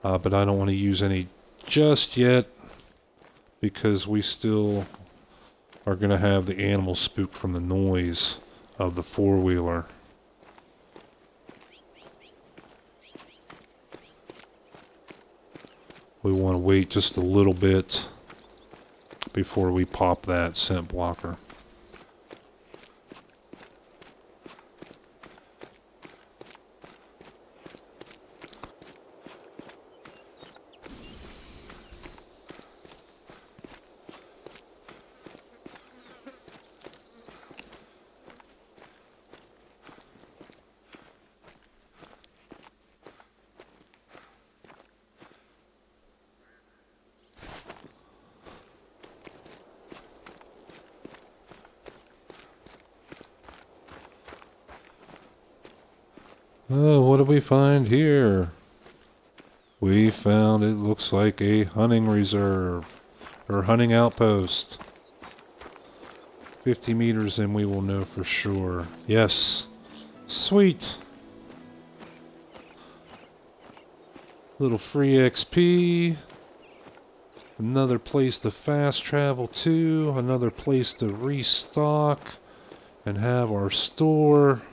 A: but I don't want to use any just yet because we still are going to have the animals spooked from the noise of the four-wheeler. We want to wait just a little bit before we pop that scent blocker. Oh, what do we find here? We found, it looks like a hunting reserve, or hunting outpost. 50 meters and we will know for sure. Yes. Sweet. Little free XP. Another place to fast travel to. Another place to restock and have our store.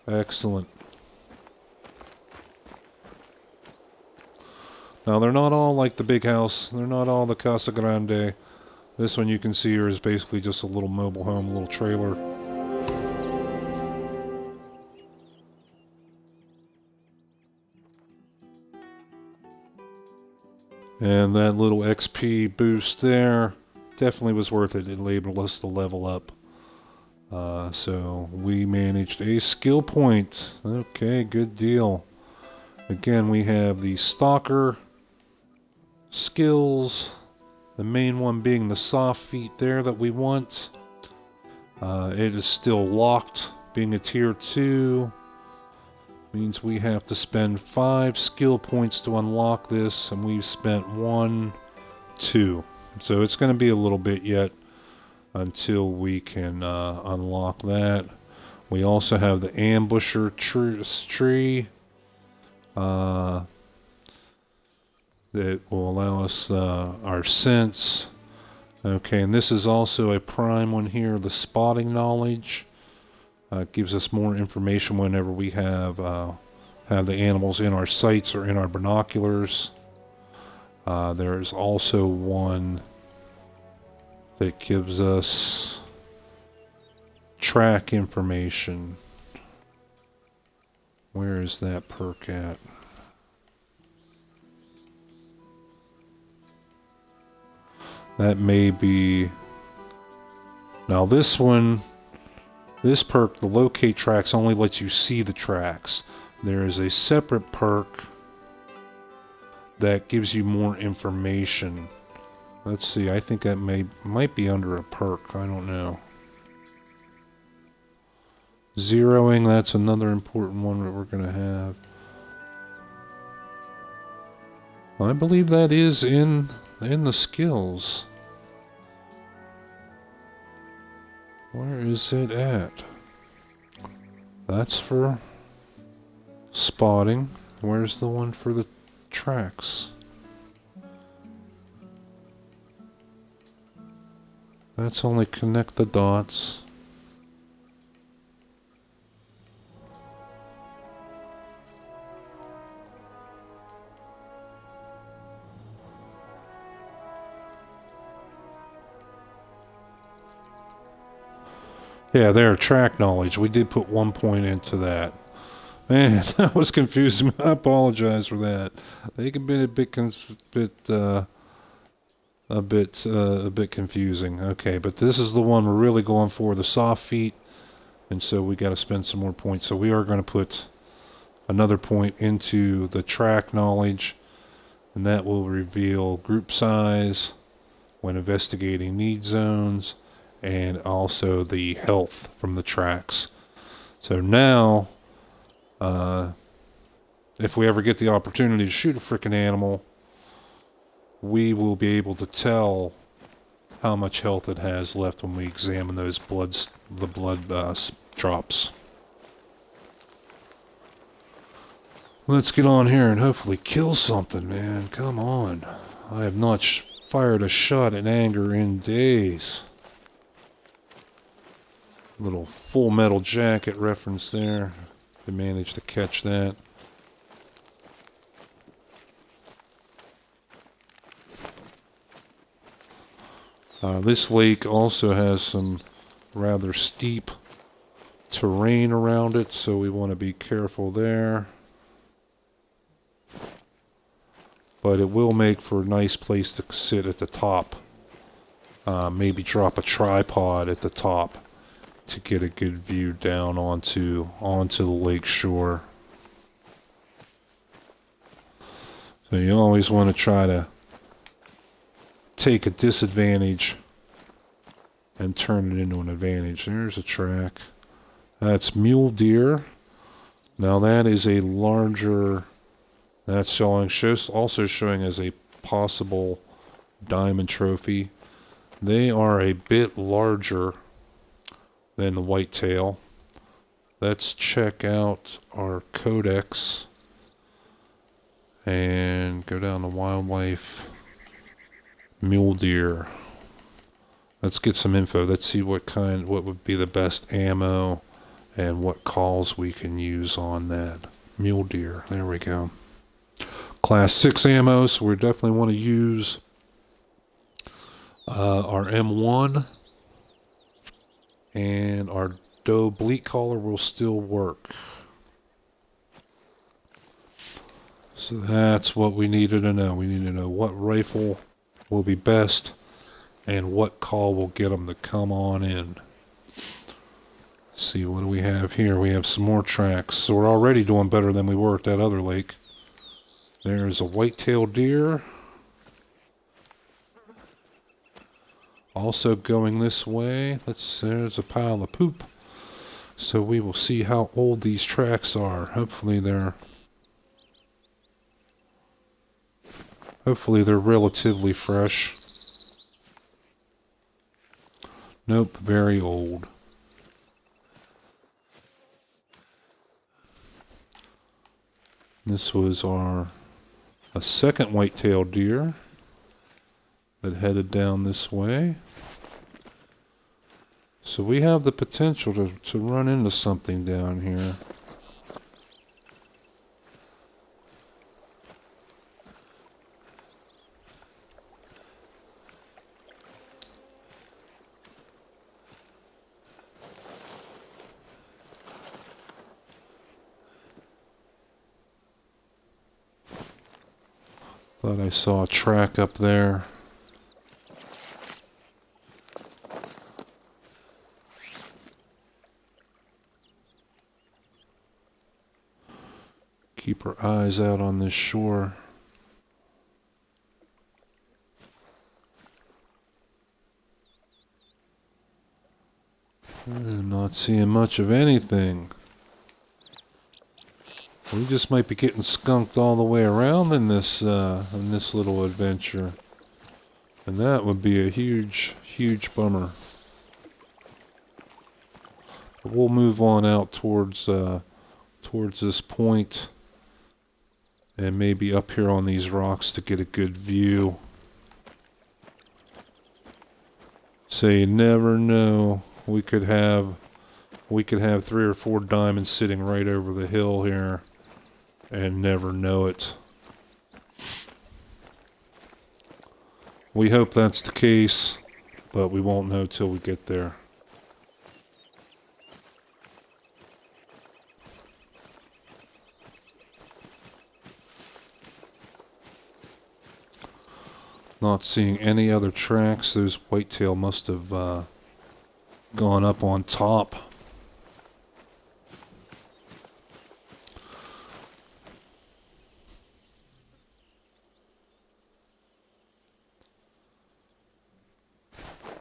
A: Excellent. Now, they're not all like the big house. They're not all the Casa Grande. This one you can see here is basically just a little mobile home, a little trailer. And that little XP boost there definitely was worth it. It enabled us to level up. So we managed a skill point. Okay, good deal. Again, we have the stalker skills. The main one being the soft feet there that we want. It is still locked, being a tier 2. Means we have to spend 5 skill points to unlock this, and we've spent 1, 2. So it's going to be a little bit yet until we can unlock that. We also have the ambusher tree that will allow us our scents. Okay, and this is also a prime one here, the spotting knowledge. Gives us more information whenever we have the animals in our sights or in our binoculars. There's also one that gives us track information. Where is that perk at? That may be... Now this one, this perk, the locate tracks, only lets you see the tracks. There is a separate perk that gives you more information. Let's see, I think that might be under a perk, I don't know. Zeroing, that's another important one that we're going to have. I believe that is in the skills. Where is it at? That's for spotting. Where's the one for the tracks? That's only connect the dots. Yeah, there, track knowledge. We did put 1 point into that. Man, that was confusing. I apologize for that. They can be a bit confusing. Okay, but this is the one we're really going for, the soft feet, and so we got to spend some more points. So we are going to put another point into the track knowledge, and that will reveal group size when investigating need zones, and also the health from the tracks. So now if we ever get the opportunity to shoot a freaking animal, we will be able to tell how much health it has left when we examine those the blood drops. Let's get on here and hopefully kill something, man. Come on. I have not fired a shot in anger in days. Little Full Metal Jacket reference there. They managed to catch that. This lake also has some rather steep terrain around it, so we want to be careful there. But it will make for a nice place to sit at the top. Maybe drop a tripod at the top to get a good view down onto the lake shore. So you always want to try to take a disadvantage and turn it into an advantage. There's a track. That's mule deer. Now that is a larger. That's also showing as a possible diamond trophy. They are a bit larger than the whitetail. Let's check out our codex and go down to wildlife. Mule deer. Let's get some info. Let's see what would be the best ammo and what calls we can use on that. Mule deer. There we go. Class 6 ammo, so we definitely want to use our M1, and our Doe bleat collar will still work. So that's what we needed to know. We need to know what rifle will be best and what call will get them to come on in. Let's see, what do we have here? We have some more tracks. So we're already doing better than we were at that other lake. There's a white-tailed deer. Also going this way. There's a pile of poop. So we will see how old these tracks are. Hopefully they're relatively fresh. Nope, very old. This was a second white-tailed deer that headed down this way. So we have the potential to run into something down here. Thought I saw a track up there. Keep our eyes out on this shore. I'm not seeing much of anything. We just might be getting skunked all the way around in this little adventure, and that would be a huge, huge bummer. But we'll move on out towards this point, and maybe up here on these rocks to get a good view. So you never know. We could have 3 or 4 diamonds sitting right over the hill here and never know it. We hope that's the case, but we won't know till we get there. Not seeing any other tracks. Those whitetail must have gone up on top.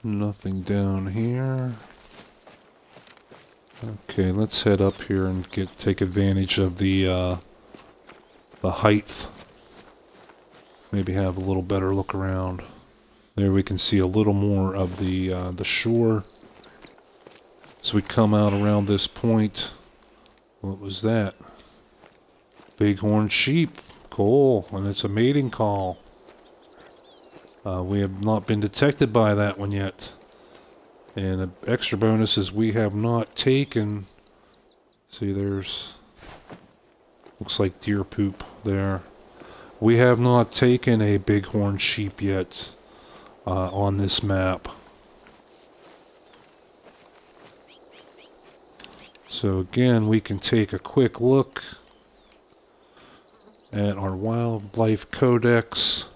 A: Nothing down here. Okay, let's head up here and take advantage of the the height. Maybe have a little better look around. There we can see a little more of the shore. So we come out around this point. What was that? Bighorn sheep. Cool. And it's a mating call. We have not been detected by that one yet. And an extra bonus is we have not taken... See, there's... Looks like deer poop there. We have not taken a bighorn sheep yet on this map. So again, we can take a quick look at our wildlife codex.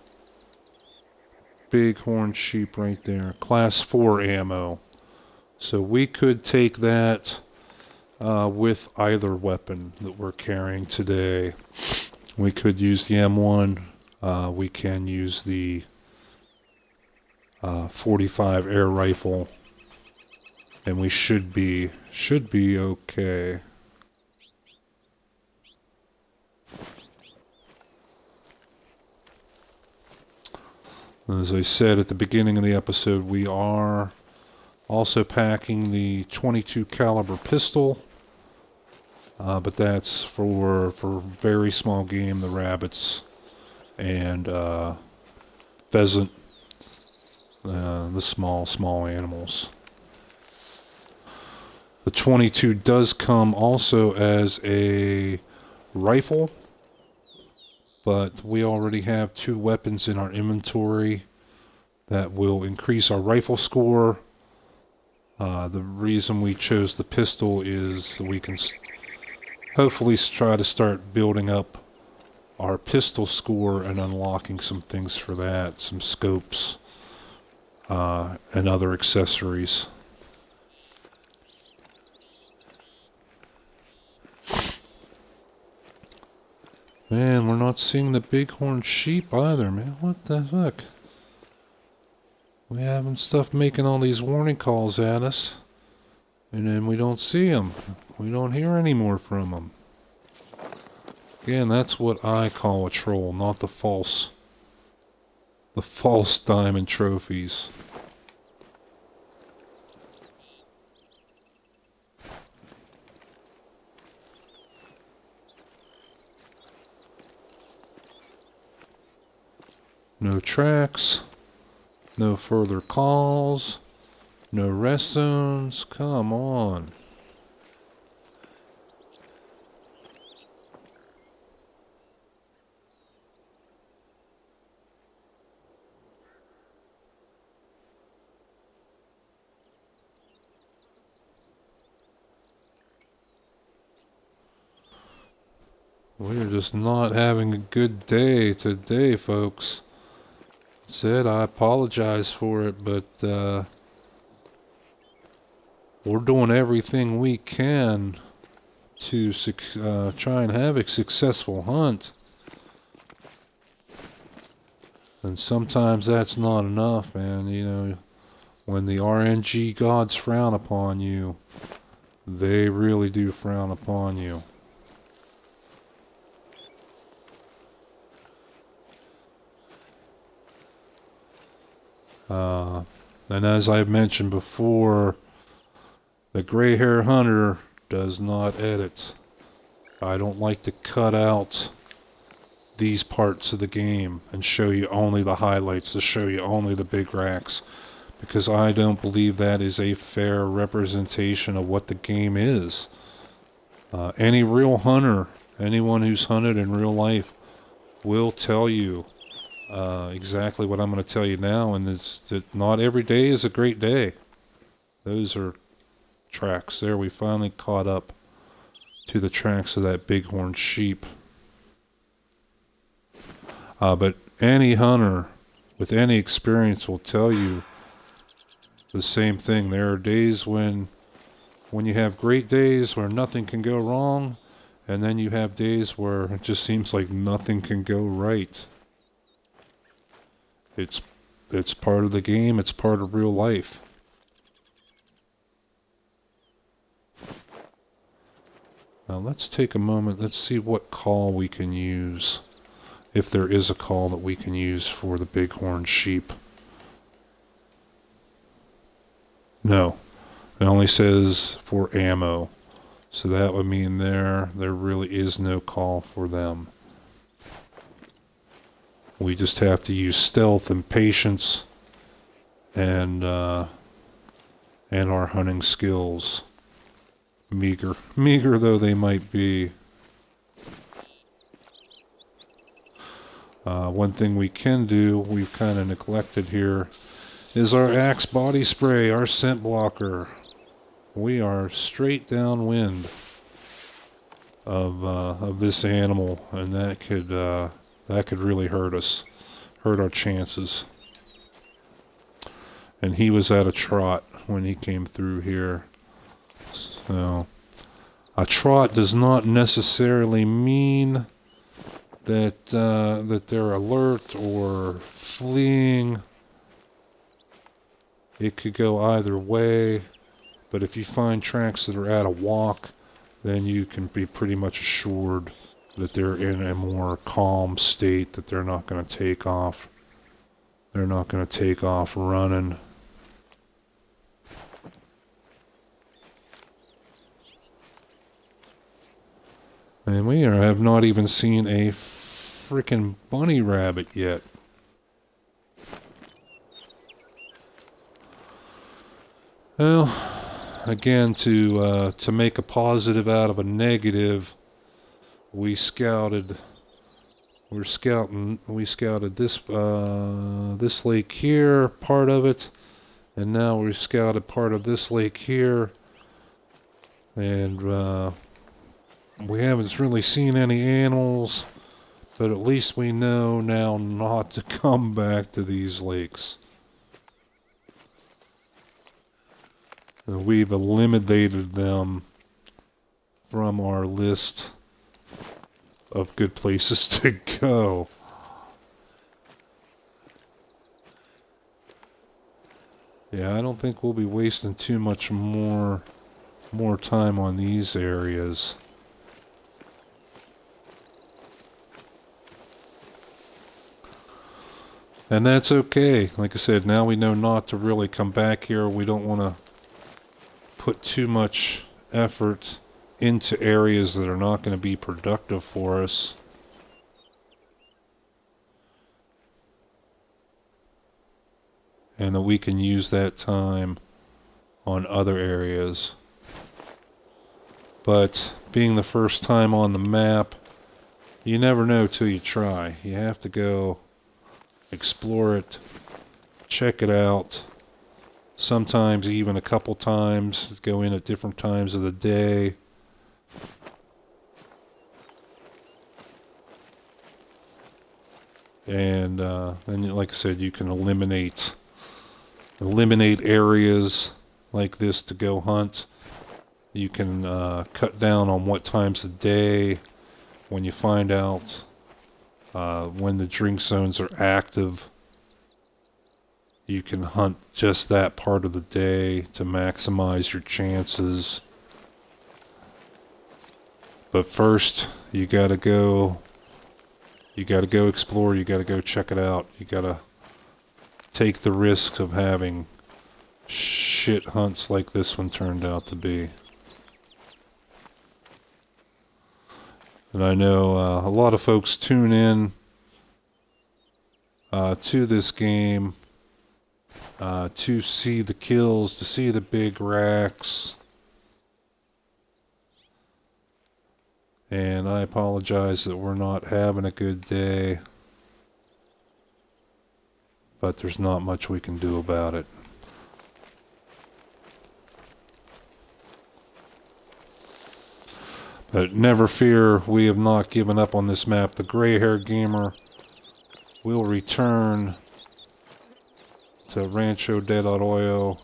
A: Bighorn sheep right there. Class 4 ammo. So we could take that with either weapon that we're carrying today. We could use the M1. We can use the 45 air rifle. And we should be okay. As I said at the beginning of the episode, we are also packing the .22 caliber pistol, but that's for very small game, the rabbits and pheasant, the small animals. The .22 does come also as a rifle, but we already have 2 weapons in our inventory that will increase our rifle score. The reason we chose the pistol is we can hopefully try to start building up our pistol score and unlocking some things for that, some scopes and other accessories. Man, we're not seeing the bighorn sheep either, man. What the heck? We having stuff making all these warning calls at us, and then we don't see them. We don't hear any more from them. Again, that's what I call a troll, not the false diamond trophies. No tracks, no further calls, no rest zones. Come on. We're just not having a good day today, folks. Said I apologize for it, but we're doing everything we can to try and have a successful hunt. And sometimes that's not enough, man. You know, when the RNG gods frown upon you, they really do frown upon you. And as I've mentioned before, the gray hair hunter does not edit. I don't like to cut out these parts of the game and show you only the highlights, to show you only the big racks, because I don't believe that is a fair representation of what the game is. Any real hunter, anyone who's hunted in real life, will tell you exactly what I'm going to tell you now, and it's that not every day is a great day. Those are tracks. There, we finally caught up to the tracks of that bighorn sheep. But any hunter with any experience will tell you the same thing. There are days when you have great days where nothing can go wrong, and then you have days where it just seems like nothing can go right. It's part of the game. It's part of real life. Now let's take a moment. Let's see what call we can use. If there is a call that we can use for the bighorn sheep. No. It only says for ammo. So that would mean there really is no call for them. We just have to use stealth and patience and our hunting skills. Meager though they might be. One thing we can do, we've kind of neglected here, is our Axe body spray, our scent blocker. We are straight downwind of this animal, and that could really hurt us, hurt our chances. And he was at a trot when he came through here. So a trot does not necessarily mean that they're alert or fleeing. It could go either way, but if you find tracks that are at a walk, then you can be pretty much assured that they're in a more calm state, that they're not going to take off. They're not going to take off running. And we have not even seen a freaking bunny rabbit yet. Well, again, to make a positive out of a negative, we scouted this this lake here, part of it, and now we've scouted part of this lake here, and we haven't really seen any animals, but at least we know now not to come back to these lakes. We've eliminated them from our list of good places to go. Yeah, I don't think we'll be wasting too much more time on these areas. And that's okay. Like I said, now we know not to really come back here. We don't want to put too much effort into areas that are not going to be productive for us. And that we can use that time on other areas. But being the first time on the map, you never know till you try. You have to go explore it, check it out. Sometimes even a couple times, go in at different times of the day. And then, like I said, you can eliminate areas like this to go hunt. You can cut down on what times of day when you find out when the drink zones are active. You can hunt just that part of the day to maximize your chances. But first, you gotta go explore, you gotta go check it out. You gotta take the risk of having shit hunts like this one turned out to be. And I know a lot of folks tune in to this game to see the kills, to see the big racks. And I apologize that we're not having a good day, but there's not much we can do about it. But never fear, we have not given up on this map. The gray-haired gamer will return to Rancho del Arroyo,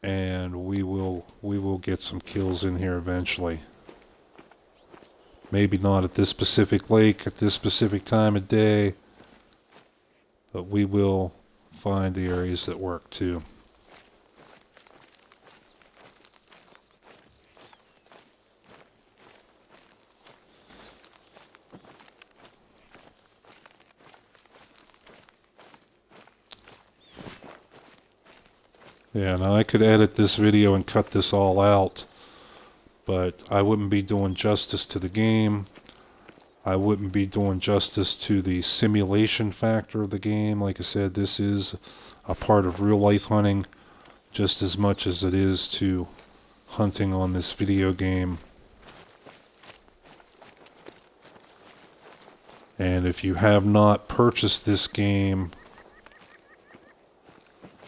A: and we will get some kills in here eventually. Maybe not at this specific lake at this specific time of day, but we will find the areas that work too. Yeah, now I could edit this video and cut this all out, but I wouldn't be doing justice to the game. I wouldn't be doing justice to the simulation factor of the game. Like I said, this is a part of real life hunting just as much as it is to hunting on this video game. And if you have not purchased this game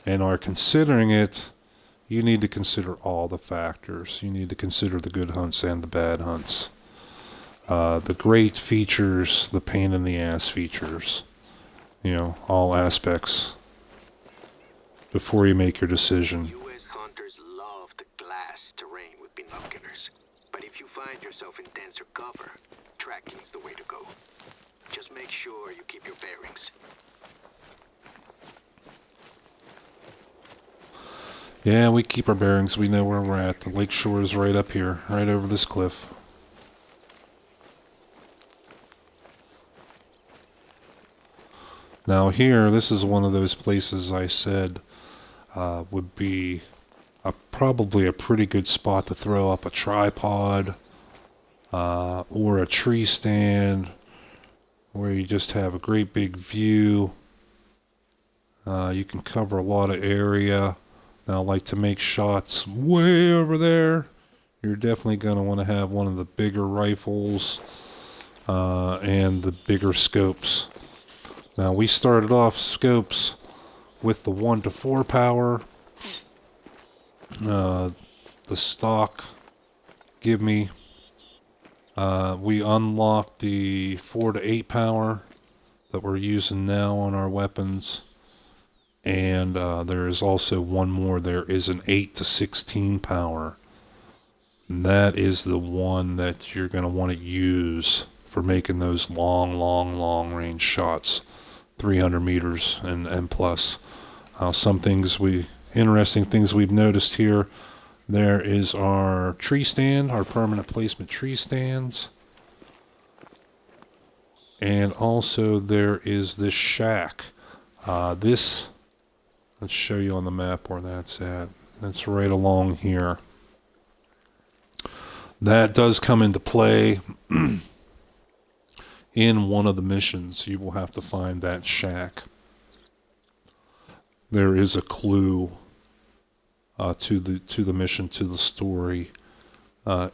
A: and are considering it, you need to consider all the factors. You need to consider the good hunts and the bad hunts. The great features, the pain in the ass features. You know, all aspects before you make your decision.
B: U.S. hunters love the glass terrain with binoculars. But if you find yourself in denser cover, tracking's the way to go. Just make sure you keep your bearings.
A: Yeah, we keep our bearings. We know where we're at. The lake shore is right up here, right over this cliff. Now here, this is one of those places I said would be probably a pretty good spot to throw up a tripod or a tree stand where you just have a great big view. You can cover a lot of area. Now, like to make shots way over there, you're definitely going to want to have one of the bigger rifles and the bigger scopes. Now, we started off scopes with the 1-to-4 power. The stock give me. We unlocked the 4-to-8 power that we're using now on our weapons. And there is also one more. There is an 8-to-16 power. And that is the one that you're going to want to use for making those long range shots. 300 meters and plus. Some things interesting things we've noticed here. There is our tree stand, our permanent placement tree stands. And also there is this shack. Let's show you on the map where that's at. That's right along here. That does come into play in one of the missions. You will have to find that shack. There is a clue to the mission, to the story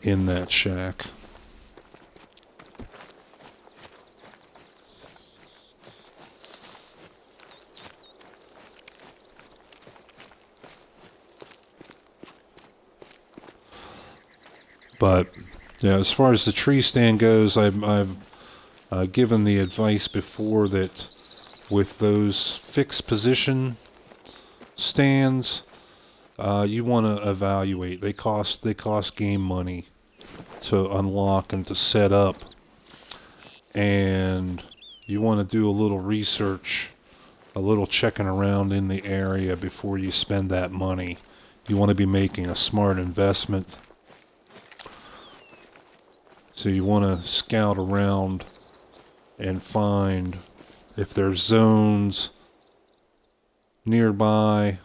A: in that shack. But yeah, as far as the tree stand goes, I've given the advice before that with those fixed position stands, you want to evaluate. They cost game money to unlock and to set up, and you want to do a little research, a little checking around in the area before you spend that money. You want to be making a smart investment. So you want to scout around and find if there's zones nearby.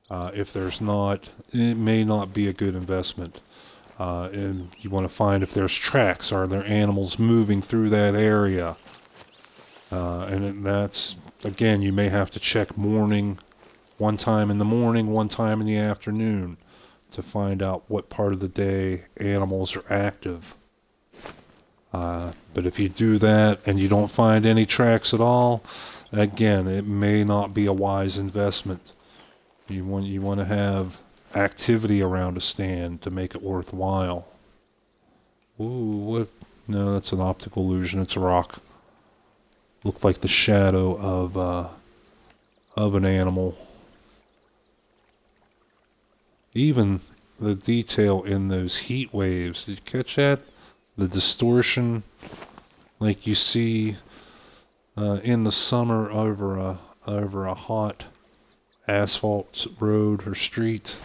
A: If there's not, it may not be a good investment. And you want to find if there's tracks. Are there animals moving through that area? And that's, again, you may have to check morning, one time in the morning, one time in the afternoon, to find out what part of the day animals are active. But if you do that and you don't find any tracks at all, again, it may not be a wise investment. You want to have activity around a stand to make it worthwhile. Ooh, what? No, that's an optical illusion. It's a rock. Looked like the shadow of an animal. Even the detail in those heat waves. Did you catch that? The distortion, like you see in the summer over a hot asphalt road or street.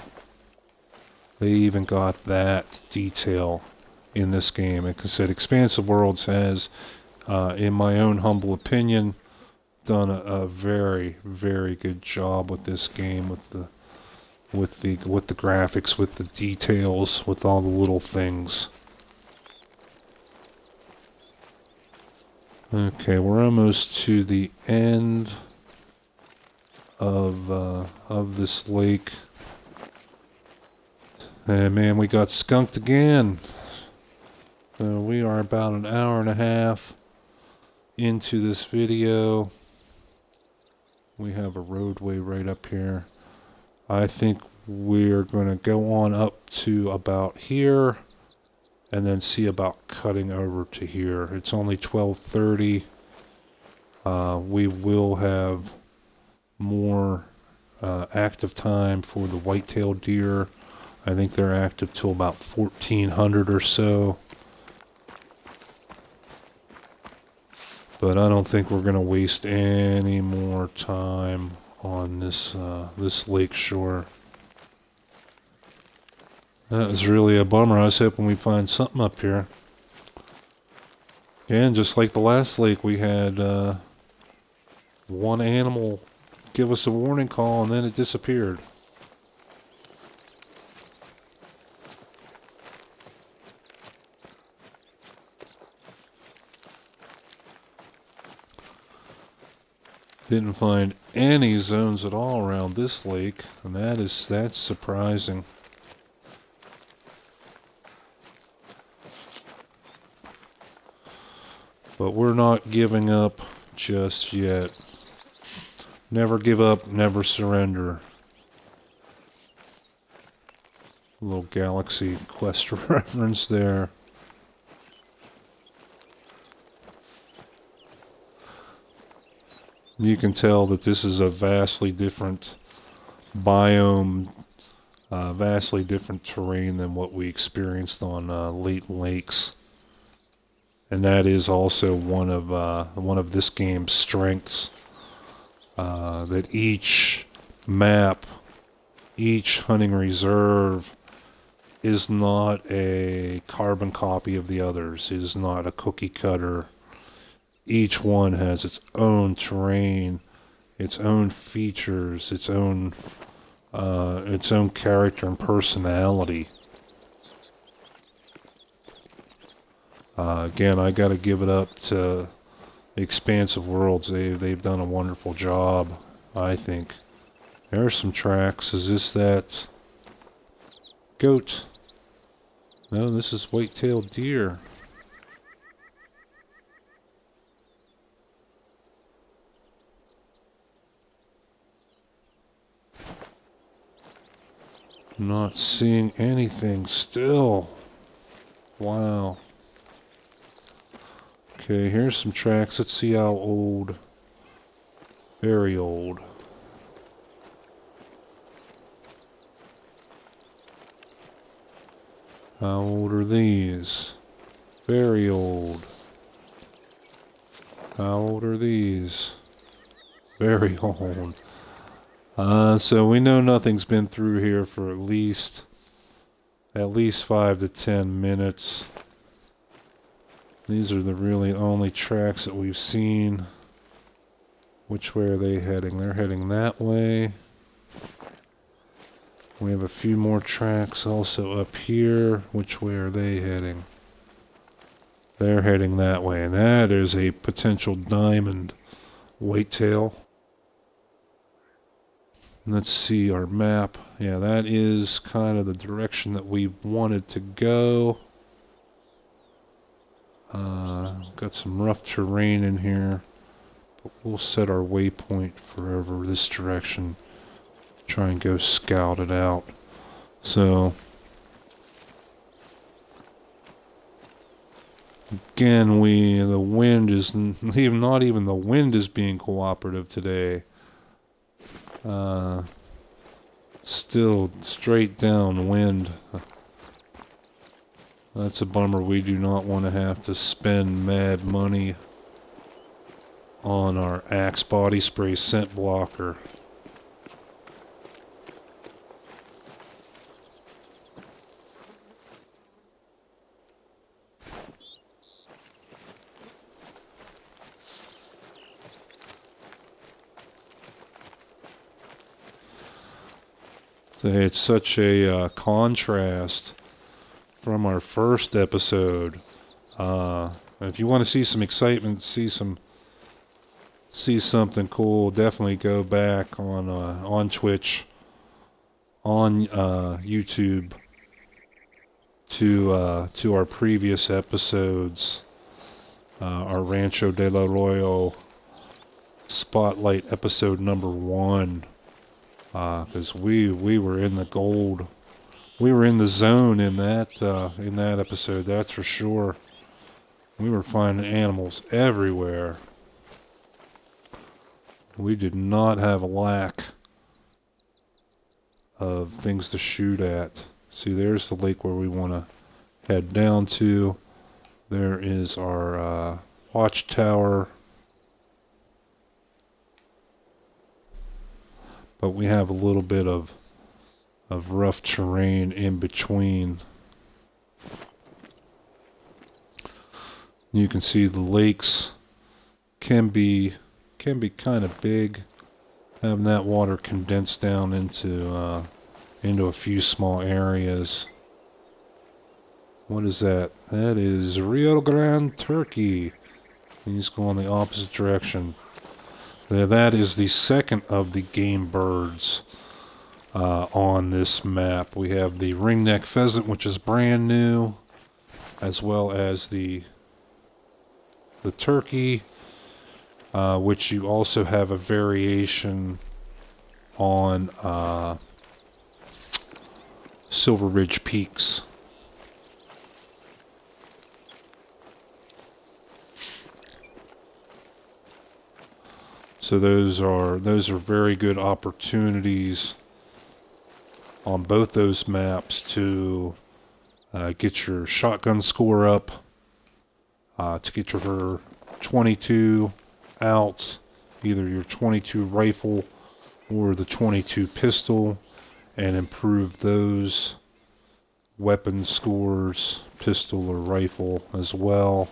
A: They even got that detail in this game. Like I said, Expansive Worlds has, in my own humble opinion, done a very, very good job with this game, with with the graphics, with the details, with all the little things. Okay, we're almost to the end of this lake. And man, we got skunked again. So we are about an hour and a half into this video. We have a roadway right up here. I think we're going to go on up to about here and then see about cutting over to here. It's only 12:30. We will have more active time for the white-tailed deer. I think they're active till about 1400 or so. But I don't think we're going to waste any more time on this lake shore. That was really a bummer. I was hoping we'd find something up here. And just like the last lake, we had one animal give us a warning call and then it disappeared. Didn't find any zones at all around this lake, and that's surprising. But we're not giving up just yet. Never give up, never surrender. A little Galaxy Quest reference there. You can tell that this is a vastly different biome, vastly different terrain than what we experienced on Leighton Lakes. And that is also one of this game's strengths. That each map, each hunting reserve is not a carbon copy of the others, is not a cookie cutter. Each one has its own terrain, its own features, its own character and personality. Again, I got to give it up to Expansive Worlds. They've done a wonderful job, I think. There are some tracks. Is this that goat? No, this is white-tailed deer. Not seeing anything still. Wow. Okay, here's some tracks. Let's see how old. Very old. How old are these? Very old. How old are these? Very old. So we know nothing's been through here for at least 5 to 10 minutes. These are the really only tracks that we've seen. Which way are they heading? They're heading that way. We have a few more tracks also up here. Which way are they heading? They're heading that way, and that is a potential diamond whitetail. Let's see our map. Yeah, that is kind of the direction that we wanted to go. Got some rough terrain in here, but we'll set our waypoint forever this direction. Try and go scout it out. So, again, the wind is not even the wind is being cooperative today. Still straight downwind. That's a bummer. We do not want to have to spend mad money on our Axe body spray scent blocker. So it's such a contrast from our first episode. If you want to see some excitement, see something cool, definitely go back on Twitch, on YouTube to our previous episodes, our Rancho del Arroyo Spotlight episode number 1, because we were in the gold, we were in the zone in that episode, that's for sure. We were finding animals everywhere. We did not have a lack of things to shoot at. See, there's the lake where we want to head down to. There is our watchtower. But we have a little bit of rough terrain in between. You can see the lakes can be kind of big, having that water condensed down into a few small areas. What is that? That is Rio Grande turkey. He's going the opposite direction. That is the second of the game birds on this map. We have the ringneck pheasant, which is brand new, as well as the turkey, which you also have a variation on Silver Ridge Peaks. So those are very good opportunities on both those maps to get your shotgun score up, to get your 22 out, either your 22 rifle or the 22 pistol, and improve those weapon scores, pistol or rifle as well.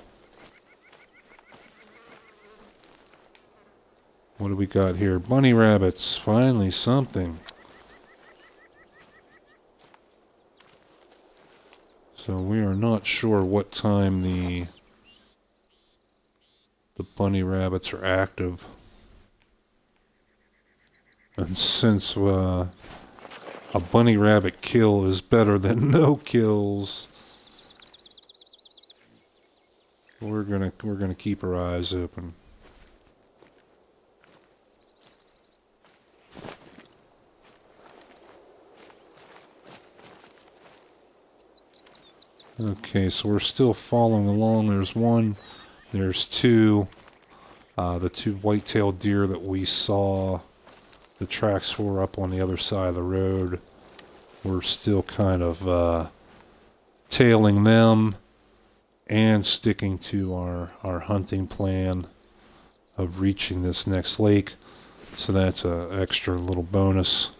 A: What do we got here? Bunny rabbits. Finally something. So we are not sure what time the bunny rabbits are active. And since a bunny rabbit kill is better than no kills, we're gonna keep our eyes open. Okay, so we're still following along. There's one, there's two. The two white-tailed deer that we saw the tracks for up on the other side of the road. We're still kind of tailing them and sticking to our hunting plan of reaching this next lake. So that's an extra little bonus.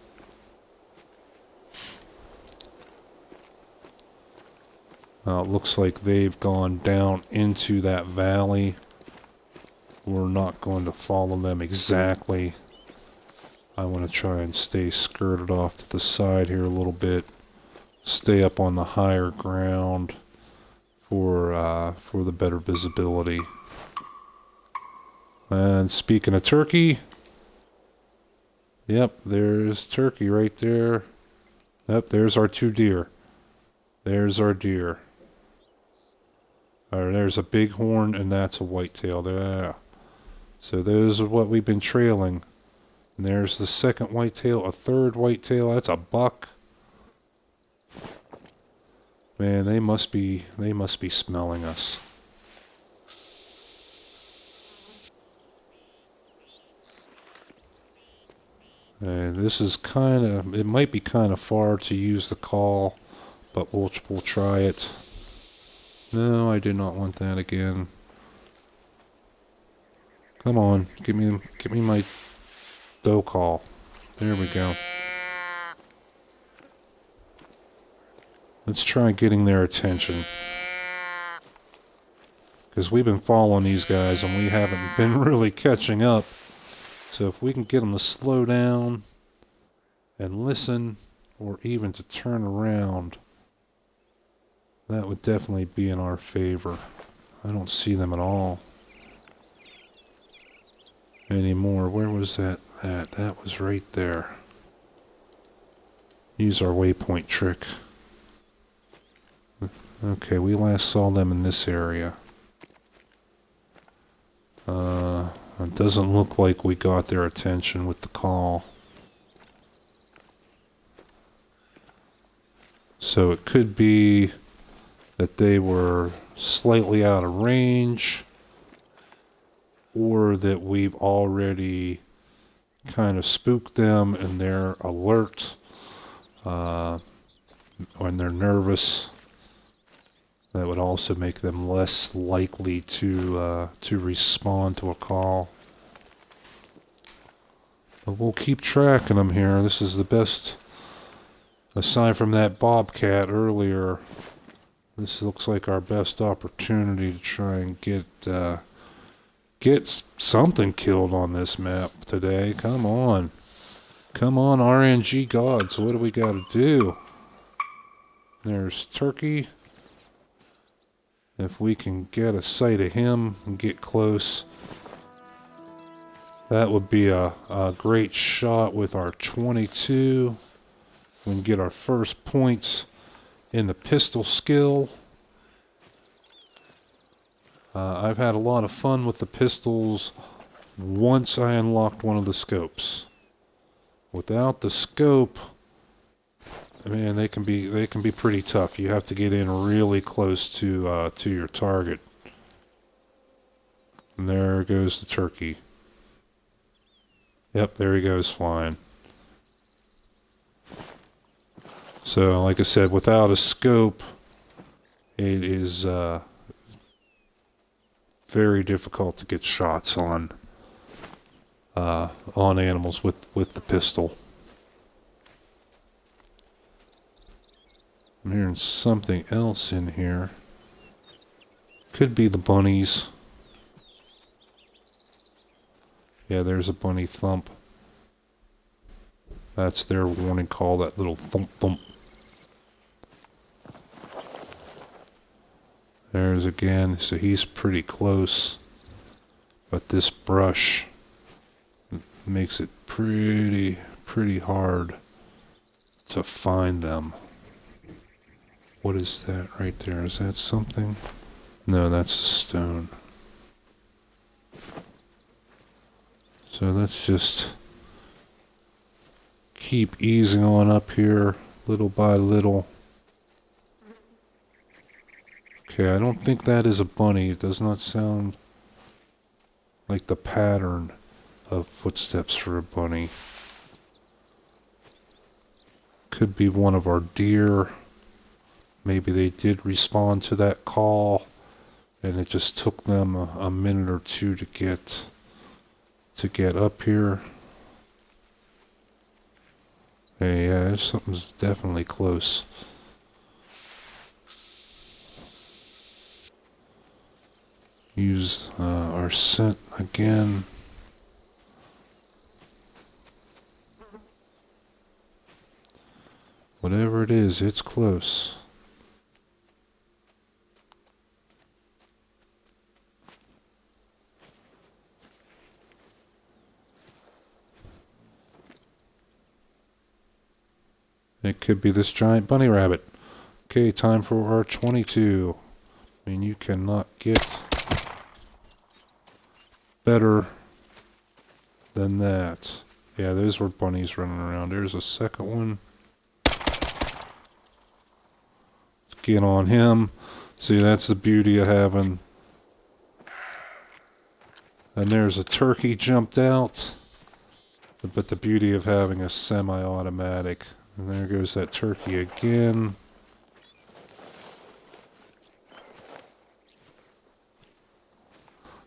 A: It looks like they've gone down into that valley. We're not going to follow them exactly. I want to try and stay skirted off to the side here a little bit. Stay up on the higher ground for the better visibility. And speaking of turkey, yep, there's turkey right there. Yep, there's our two deer. There's our deer. There's a bighorn, and that's a whitetail there. So those are what we've been trailing. And there's the second whitetail, a third whitetail. That's a buck. Man, they must be smelling us. And this is it might be kind of far to use the call, but we'll try it. No, I did not want that again. Come on, give me my doe call. There we go. Let's try getting their attention. Because we've been following these guys and we haven't been really catching up. So if we can get them to slow down and listen, or even to turn around, that would definitely be in our favor. I don't see them at all anymore. Where was that? That was right there. Use our waypoint trick. Okay, we last saw them in this area. It doesn't look like we got their attention with the call. So it could be that they were slightly out of range, or that we've already kind of spooked them and they're alert, when they're nervous. That would also make them less likely to respond to a call. But we'll keep tracking them here. This is the best, aside from that bobcat earlier, this looks like our best opportunity to try and get something killed on this map today. Come on. Come on, RNG gods. What do we got to do? There's Turkey. If we can get a sight of him and get close, that would be a great shot with our 22. We can get our first points in the pistol skill. I've had a lot of fun with the pistols once I unlocked one of the scopes. Without the scope, I mean, they can be pretty tough. You have to get in really close to your target. And there goes the turkey. Yep, there he goes flying. So, like I said, without a scope, it is very difficult to get shots on animals with the pistol. I'm hearing something else in here. Could be the bunnies. Yeah, there's a bunny thump. That's their warning call, that little thump thump. There's again, so he's pretty close. But this brush makes it pretty hard to find them. What is that right there? Is that something? No, that's a stone. So let's just keep easing on up here, little by little. Okay, I don't think that is a bunny. It does not sound like the pattern of footsteps for a bunny. Could be one of our deer. Maybe they did respond to that call, and it just took them a minute or two to get up here. Hey, yeah, something's definitely close. Use our scent again. Whatever it is, it's close. It could be this giant bunny rabbit. Okay, time for our 22. I mean, you cannot get better than that. Yeah, those were bunnies running around. There's a second one. Let's get on him. See, that's the beauty of having... And there's a turkey jumped out. But the beauty of having a semi-automatic. And there goes that turkey again.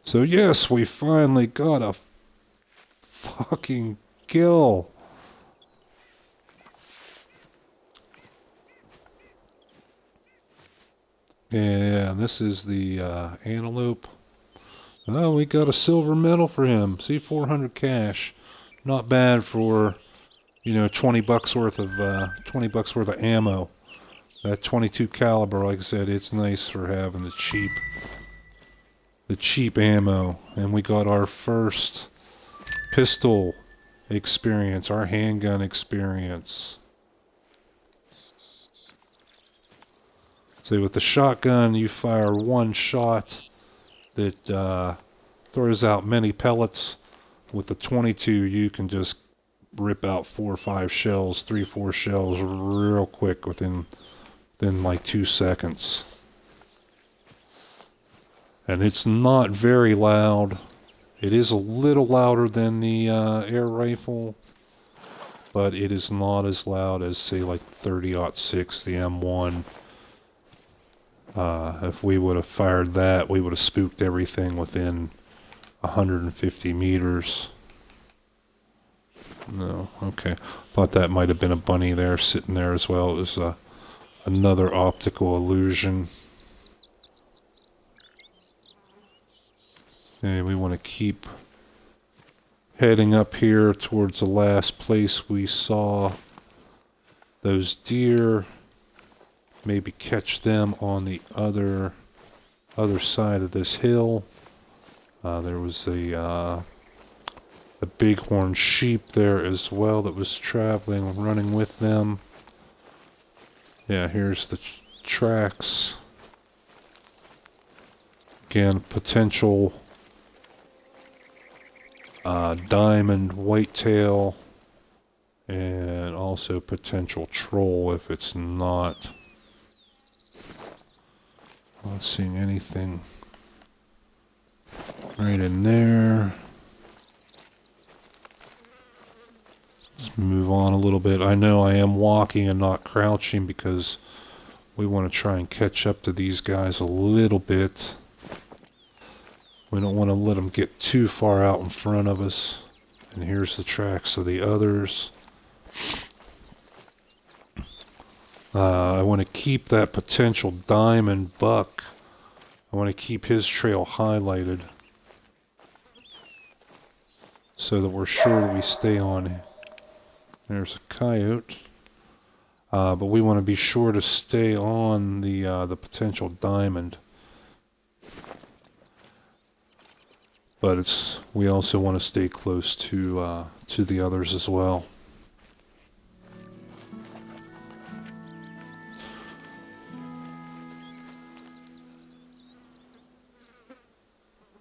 A: So yes, we finally got a fucking kill. Yeah, this is the antelope. Oh, we got a silver medal for him. See, 400 cash. Not bad for $20 worth of ammo. That 22 caliber, like I said, it's nice for having the cheap ammo. And we got our first pistol experience, our handgun experience. So with the shotgun, you fire one shot that throws out many pellets. With the 22, you can just rip out 4 or 5 shells, 3, 4 shells real quick within like 2 seconds. And it's not very loud. It is a little louder than the air rifle, but it is not as loud as, say, like 30-06, the M1. If we would have fired that, we would have spooked everything within 150 meters. No, okay. Thought that might have been a bunny there sitting there as well. It was another optical illusion. Okay, we want to keep heading up here towards the last place we saw those deer. Maybe catch them on the other side of this hill. There was a bighorn sheep there as well that was traveling, running with them. Yeah, here's the tracks. Again, potential diamond whitetail, and also potential troll if it's not. Not seeing anything right in there. Let's move on a little bit. I know I am walking and not crouching because we want to try and catch up to these guys a little bit. We don't want to let them get too far out in front of us. And here's the tracks of the others. I want to keep that potential diamond buck. I want to keep his trail highlighted so that we're sure we stay on. There's a coyote. But we want to be sure to stay on the potential diamond. But we also want to stay close to the others as well.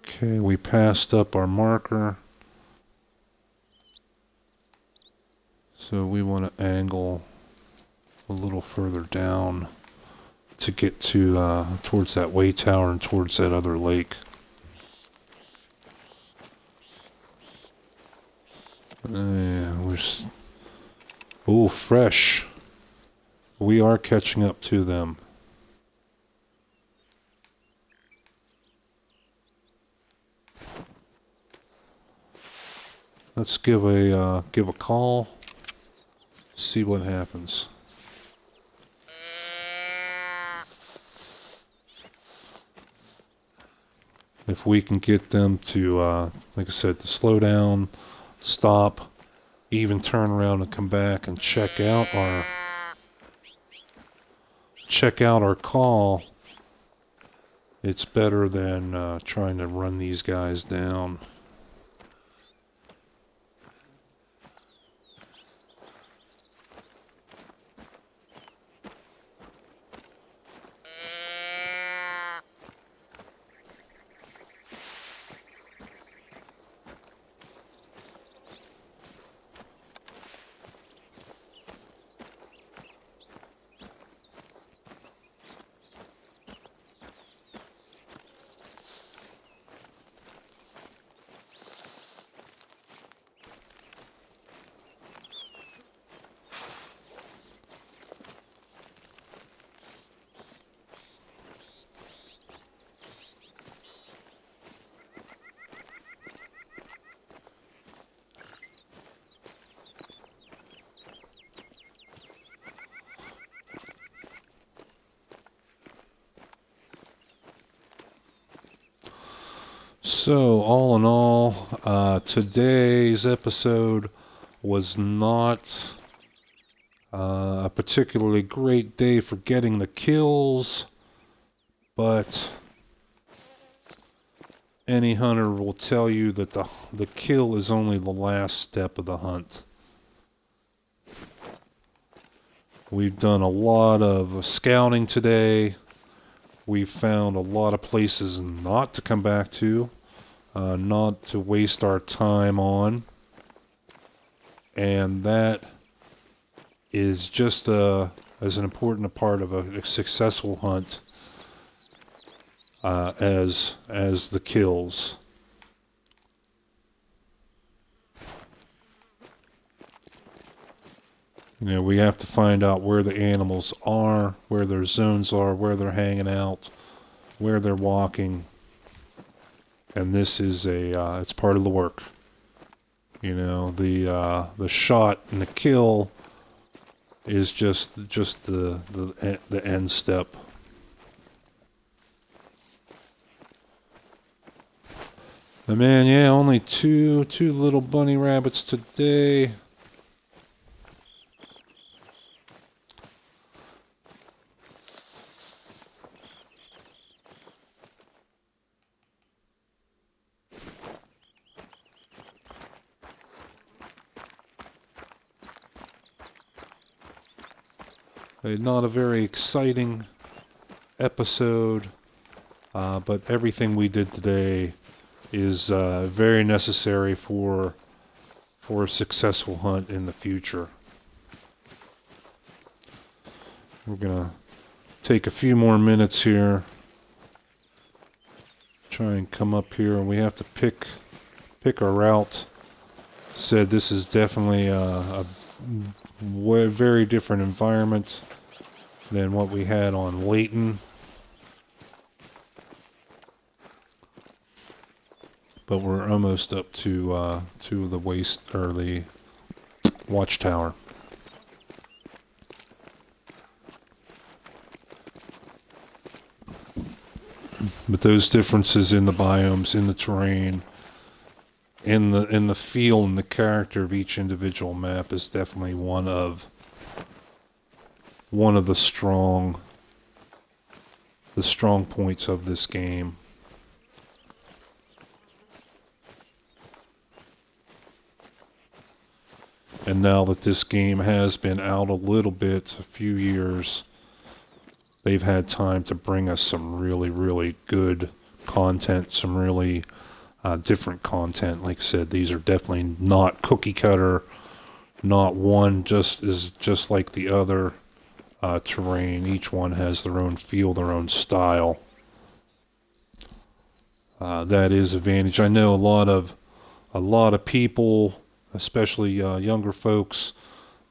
A: Okay, we passed up our marker. So we want to angle a little further down to get to towards that way tower and towards that other lake. Fresh. We are catching up to them. Let's give a call. See what happens. If we can get them to, like I said, to slow down, stop, even turn around and come back and check out our call, it's better than trying to run these guys down. So, all in all, today's episode was not a particularly great day for getting the kills, but any hunter will tell you that the kill is only the last step of the hunt. We've done a lot of scouting today. We've found a lot of places not to come back to, not to waste our time on. And that is just as an important part of a successful hunt as the kills. You know, we have to find out where the animals are, where their zones are, where they're hanging out, where they're walking, and this is it's part of the work. You know, the shot and the kill is just the end step. And man, yeah, only two little bunny rabbits today. Not a very exciting episode, but everything we did today is very necessary for a successful hunt in the future. We're gonna take a few more minutes here, try and come up here, and we have to pick our route. Said this is definitely a very different environment than what we had on Layton. But we're almost up to the watchtower. But those differences in the biomes, in the terrain, in the feel and the character of each individual map is definitely one of the strong points of this game. And now that this game has been out a few years, they've had time to bring us some really, really good content, some really different content. Like I said, these are definitely not cookie cutter, not one just like the other terrain. Each one has their own feel, their own style. That is advantage. I know a lot of people, especially younger folks,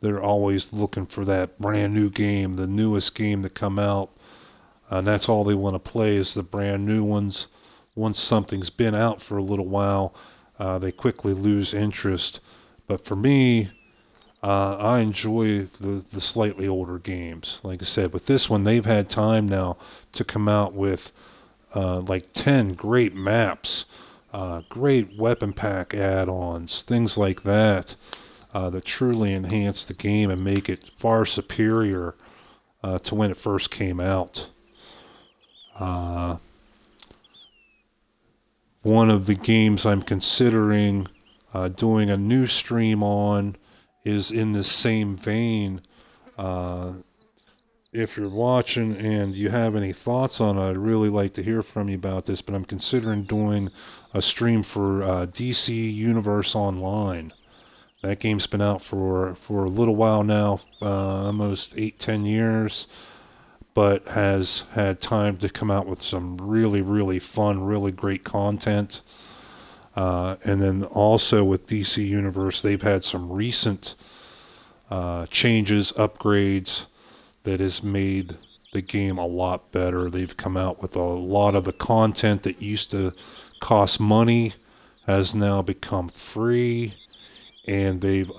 A: they're always looking for that brand new game, the newest game to come out. And that's all they want to play is the brand new ones. Once something's been out for a little while, they quickly lose interest. But for me, I enjoy the slightly older games. Like I said, with this one, they've had time now to come out with like 10 great maps, great weapon pack add-ons, things like that, that truly enhance the game and make it far superior to when it first came out. One of the games I'm considering doing a new stream on is in the same vein. If you're watching and you have any thoughts on it, I'd really like to hear from you about this, but I'm considering doing a stream for DC Universe Online. That game's been out for a little while now, almost 8-10 years, but has had time to come out with some really, really fun, really great content. And then also with DC Universe, they've had some recent changes, upgrades, that has made the game a lot better. They've come out with a lot of the content that used to cost money has now become free, and they've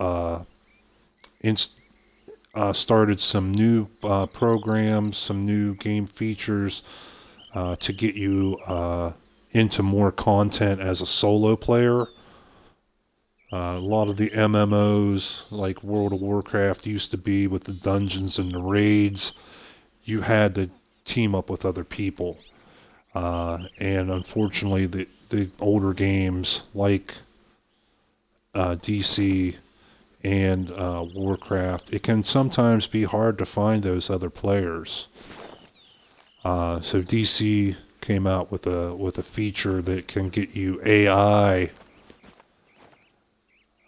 A: started some new programs, some new game features to get you into more content as a solo player. A lot of the MMOs, like World of Warcraft, used to be with the dungeons and the raids. You had to team up with other people. And unfortunately, the older games like DC and Warcraft, it can sometimes be hard to find those other players. So DC came out with a feature that can get you AI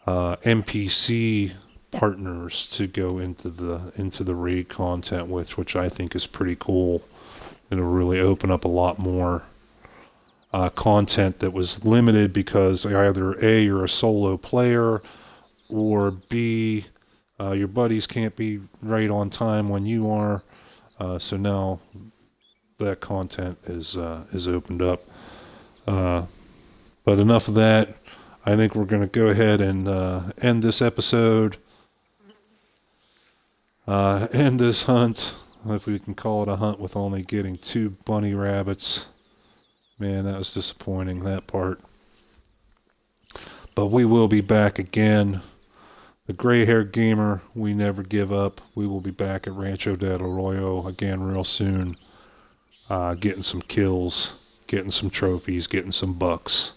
A: NPC partners to go into the raid content with, which I think is pretty cool. It'll really open up a lot more content that was limited because either A, you're a solo player, or B, your buddies can't be right on time when you are. So now that content is opened up. But enough of that. I think we're going to go ahead and end this episode. End this hunt, if we can call it a hunt, with only getting 2 bunny rabbits. Man, that was disappointing, that part. But we will be back again. The gray-haired gamer, we never give up. We will be back at Rancho del Arroyo again real soon. Getting some kills, getting some trophies, getting some bucks.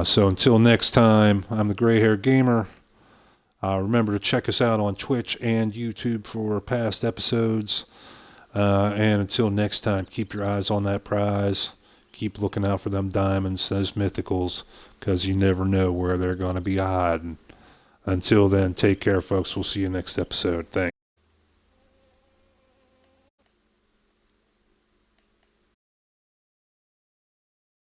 A: So until next time, I'm the gray-haired gamer. Remember to check us out on Twitch and YouTube for past episodes. And until next time, keep your eyes on that prize. Keep looking out for them diamonds, those mythicals, because you never know where they're going to be hiding. Until then, take care, folks. We'll see you next episode. Thanks.